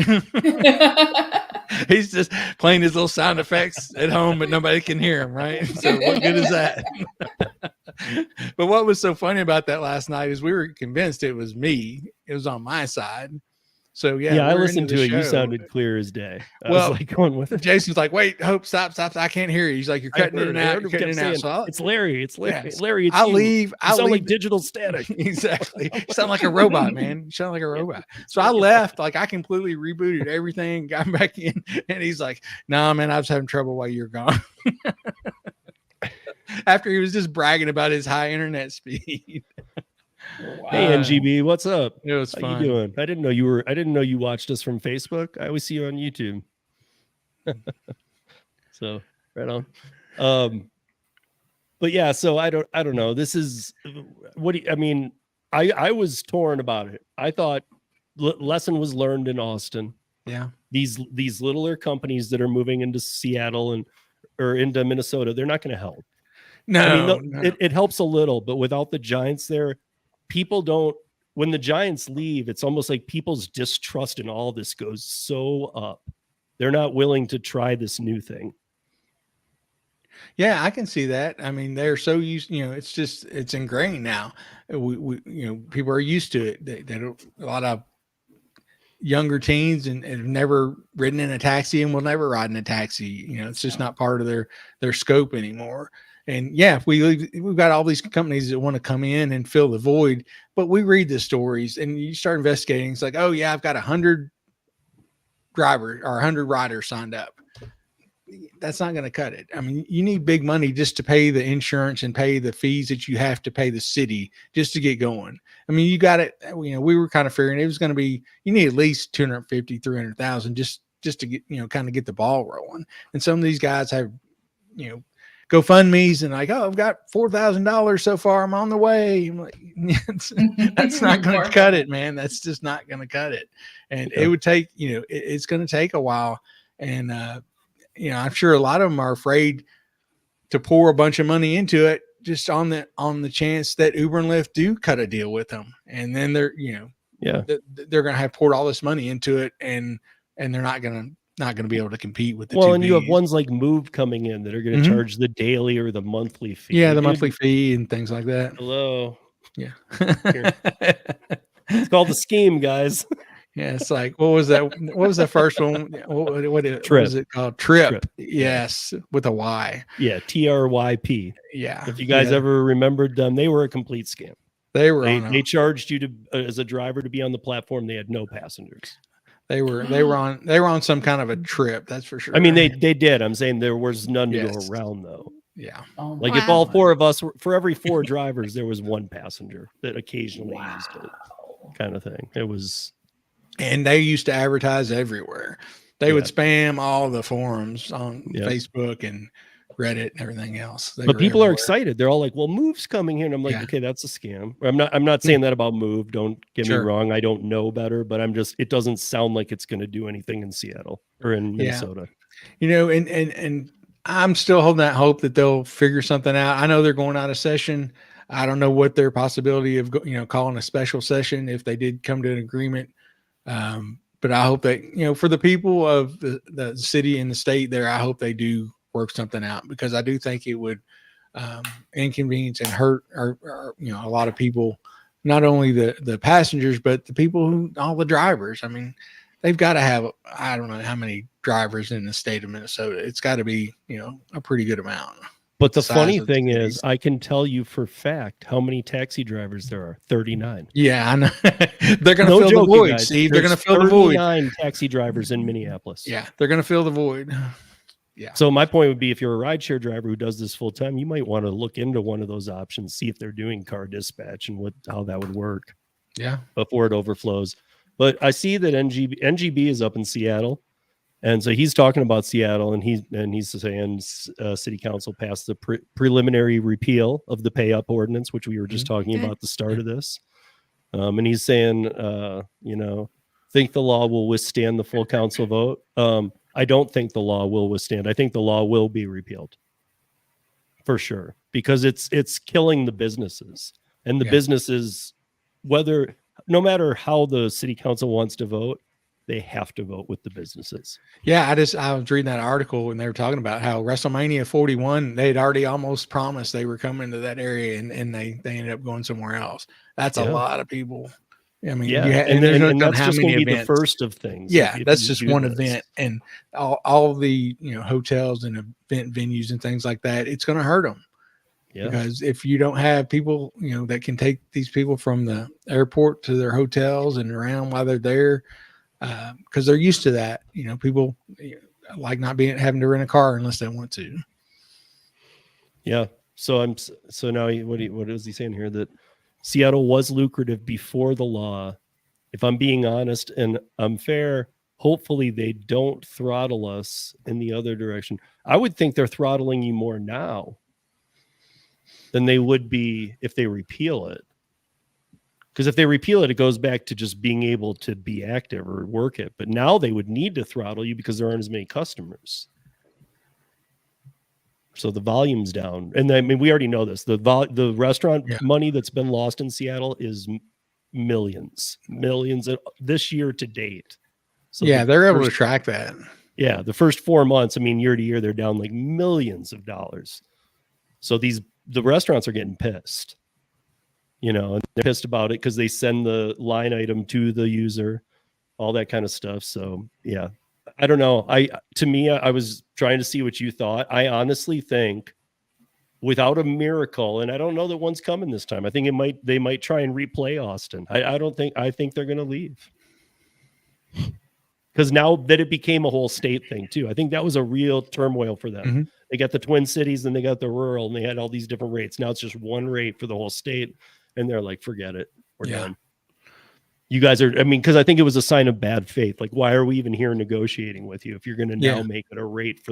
He's just playing his little sound effects at home, but nobody can hear him, right? So what good is that? But what was so funny about that last night is we were convinced it was me. It was on my side. So yeah, I we're listened into to the it. You show. sounded clear as day. I Well, was like going with it. Jason's like, wait, Hope, stop. I can't hear you. He's like, you're I cutting heard in and it. I out. heard You're him cutting kept in and out. saying, So it's Larry. It's Larry. Yes. Larry, it's I'll you. leave. You I'll sound leave. like digital static. Exactly. You sound like a robot, man. You sound like a robot. So I left. Like I completely rebooted everything, got back in, and he's like, "Nah, man, I was having trouble while you're gone." After he was just bragging about his high internet speed. Wow. Hey NGB, what's up? It was How fun. you doing? I didn't know you watched us from Facebook. I always see you on YouTube. So right on. But yeah, so I don't know. This is I mean, I was torn about it. I thought lesson was learned in Austin. Yeah. These littler companies that are moving into Seattle or into Minnesota, they're not going to help. No, I mean, no. it helps a little, but without the giants there, people don't. When the giants leave, it's almost like people's distrust in all this goes so up. They're not willing to try this new thing. Yeah, I can see that. I mean, they're so used, it's ingrained now. We people are used to it. They don't, a lot of younger teens and have never ridden in a taxi and will never ride in a taxi. It's just not part of their scope anymore. And yeah, we've got all these companies that want to come in and fill the void, but we read the stories and you start investigating. It's like, oh yeah, I've got 100 drivers or 100 riders signed up. That's not going to cut it. I mean, you need big money just to pay the insurance and pay the fees that you have to pay the city just to get going. I mean, you got it. We were kind of figuring it was going to be, you need at least 250, 300,000 just to get, kind of get the ball rolling. And some of these guys have, GoFundMe's and like, oh, I've got $4,000 so far. I'm on the way. I'm like, that's not going to cut it, man. That's just not going to cut it. And it would take, it's going to take a while. And, I'm sure a lot of them are afraid to pour a bunch of money into it just on the chance that Uber and Lyft do cut a deal with them. And then they're, they're going to have poured all this money into it and they're not going to be able to compete with the well, two and you have Bs. ones like Move coming in that are going to charge the daily or the monthly fee. Yeah, the monthly fee and things like that. Hello. Yeah. It's called the scheme, guys. Yeah, it's like, what was that? What was the first one? What was it called? Trip. Yes, with a Y. Yeah, TRYP. Yeah. If you guys ever remembered them, they were a complete scam. They charged you to as a driver to be on the platform. They had no passengers. They were on some kind of a trip. That's for sure. I mean, they did. I'm saying there was none to go around though. Yeah. Like if all four of us, for every 4 drivers, there was 1 passenger that occasionally used it, kind of thing. It was. And they used to advertise everywhere. They would spam all the forums on Facebook and Reddit and everything else. But people are excited. They're all like, well, Move's coming here. And I'm like, okay, that's a scam. I'm not saying that about Move. Don't get me wrong. I don't know better, but it doesn't sound like it's going to do anything in Seattle or in Minnesota. And I'm still holding that hope that they'll figure something out. I know they're going out of session. I don't know what their possibility of, calling a special session if they did come to an agreement. But I hope that, for the people of the city and the state there, I hope they do work something out, because I do think it would inconvenience and hurt a lot of people, not only the passengers, but the people all the drivers. I mean, they've got to have, I don't know how many drivers in the state of Minnesota. It's got to be, a pretty good amount. But the funny thing is, I can tell you for fact how many taxi drivers there are. 39. Yeah, I know. They're going to fill the void, guys. Steve. They're going to fill the void. 39 taxi drivers in Minneapolis. Yeah, they're going to fill the void. Yeah. So my point would be, if you're a rideshare driver who does this full time, you might want to look into one of those options, see if they're doing car dispatch and how that would work. Yeah. Before it overflows. But I see that NGB is up in Seattle. And so he's talking about Seattle, and he's saying city council passed the preliminary repeal of the pay up ordinance, which we were just talking about at the start of this. And he's saying, think the law will withstand the full council vote. I don't think the law will withstand. I think the law will be repealed for sure, because it's killing the businesses, and the businesses, no matter how the city council wants to vote, they have to vote with the businesses. Yeah, I was reading that article and they were talking about how WrestleMania 41, they'd already almost promised they were coming to that area, and they ended up going somewhere else. That's a lot of people. I mean, and that's just going to be the first of things. Yeah, that's just one event, and all the hotels and event venues and things like that. It's going to hurt them. Yeah. Because if you don't have people, that can take these people from the airport to their hotels and around while they're there, because they're used to that. People like not having to rent a car unless they want to. Yeah. So now what is he saying here? That Seattle was lucrative before the law. If I'm being honest and I'm fair, hopefully they don't throttle us in the other direction. I would think they're throttling you more now than they would be if they repeal it. Because if they repeal it, it goes back to just being able to be active or work it. But now they would need to throttle you because there aren't as many customers. So the volume's down. And I mean, we already know this. The restaurant money that's been lost in Seattle is millions this year to date. So they're able to track that. Yeah, the first 4 months, I mean, year to year, they're down like millions of dollars. So the restaurants are getting pissed, and they're pissed about it because they send the line item to the user, all that kind of stuff. So yeah, I don't know. I was trying to see what you thought. I honestly think without a miracle, and I don't know that one's coming this time. I think they might try and replay Austin. I think they're going to leave. Because now that it became a whole state thing too, I think that was a real turmoil for them. Mm-hmm. They got the Twin Cities and they got the rural, and they had all these different rates. Now it's just one rate for the whole state, and they're like, forget it, we're done. You guys are, because I think it was a sign of bad faith. Like, why are we even here negotiating with you if you're going to now make it a rate for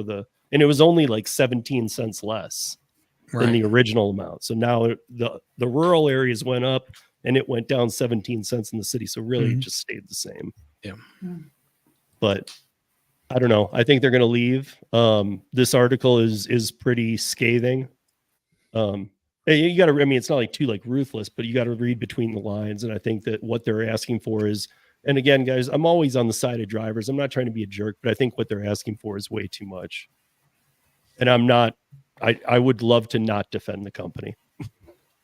and it was only like 17 cents less than the original amount. So now the rural areas went up and it went down 17 cents in the city. So really it just stayed the same. Yeah. But I don't know. I think they're going to leave. This article is pretty scathing. You got to, it's not like too ruthless, but you got to read between the lines. And I think that what they're asking for is, and again, guys, I'm always on the side of drivers. I'm not trying to be a jerk, but I think what they're asking for is way too much. And I'm not, I would love to not defend the company.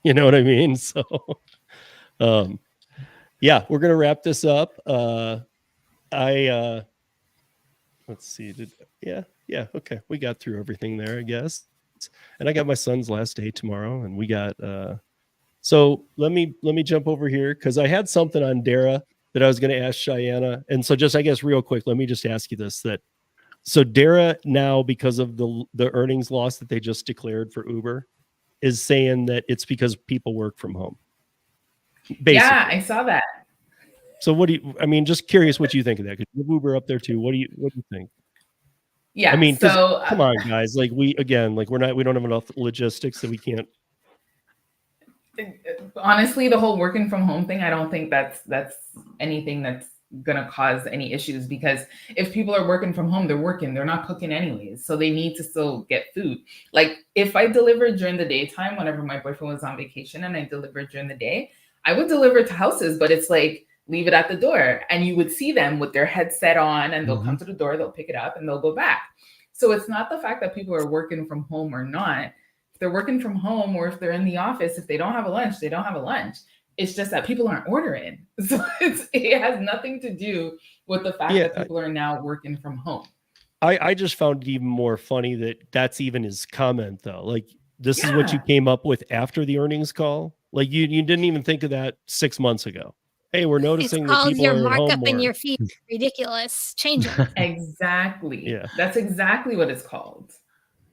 You know what I mean? So, yeah, we're going to wrap this up. Let's see. Okay. We got through everything there, I guess. And I got my son's last day tomorrow, and we got, so let me jump over here, because I had something on Dara that I was going to ask Cheyenne. And so just, I guess, real quick, let me just ask you this, so Dara now, because of the earnings loss that they just declared for Uber, is saying that it's because people work from home. Basically. Yeah, I saw that. So what do you, just curious what you think of that, because you have Uber up there too. What do you think? Yeah. So come on, guys. We don't have enough logistics that we can't. Honestly, the whole working from home thing, I don't think that's anything that's going to cause any issues, because if people are working from home, they're not cooking anyways. So they need to still get food. Like, if I delivered during the daytime, whenever my boyfriend was on vacation and I delivered during the day, I would deliver to houses, but it's like, leave it at the door, and you would see them with their headset on, and they'll come to the door, they'll pick it up, and they'll go back. So it's not the fact that people are working from home or not. If they're working from home, or if they're in the office, if they don't have a lunch, they don't have a lunch. It's just that people aren't ordering. So it has nothing to do with the fact that people are now working from home. I just found it even more funny that that's even his comment, though. Like, this is what you came up with after the earnings call. Like, you didn't even think of that 6 months ago. Hey, we're noticing that people your are markup at home in more. your fee ridiculous. Change it. Exactly. Yeah. That's exactly what it's called.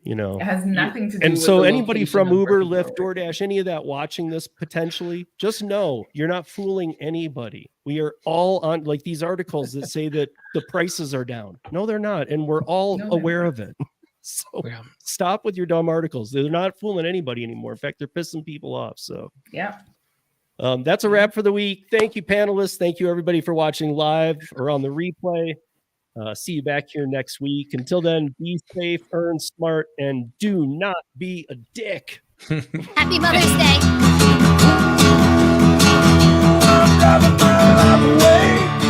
You know, It has nothing to do and with so the anybody location from of where Uber, people are Lyft, working. DoorDash, any of that watching this potentially, just know you're not fooling anybody. We are all on like these articles that say that the prices are down. No, they're not. And we're all No, they're aware not. of it. So Yeah. stop with your dumb articles. They're not fooling anybody anymore. In fact, they're pissing people off. So Yeah. that's a wrap for the week. Thank you, panelists. Thank you, everybody, for watching live or on the replay. See you back here next week. Until then, be safe, earn smart, and do not be a dick. Happy Mother's Day. Drive a mile out of the way.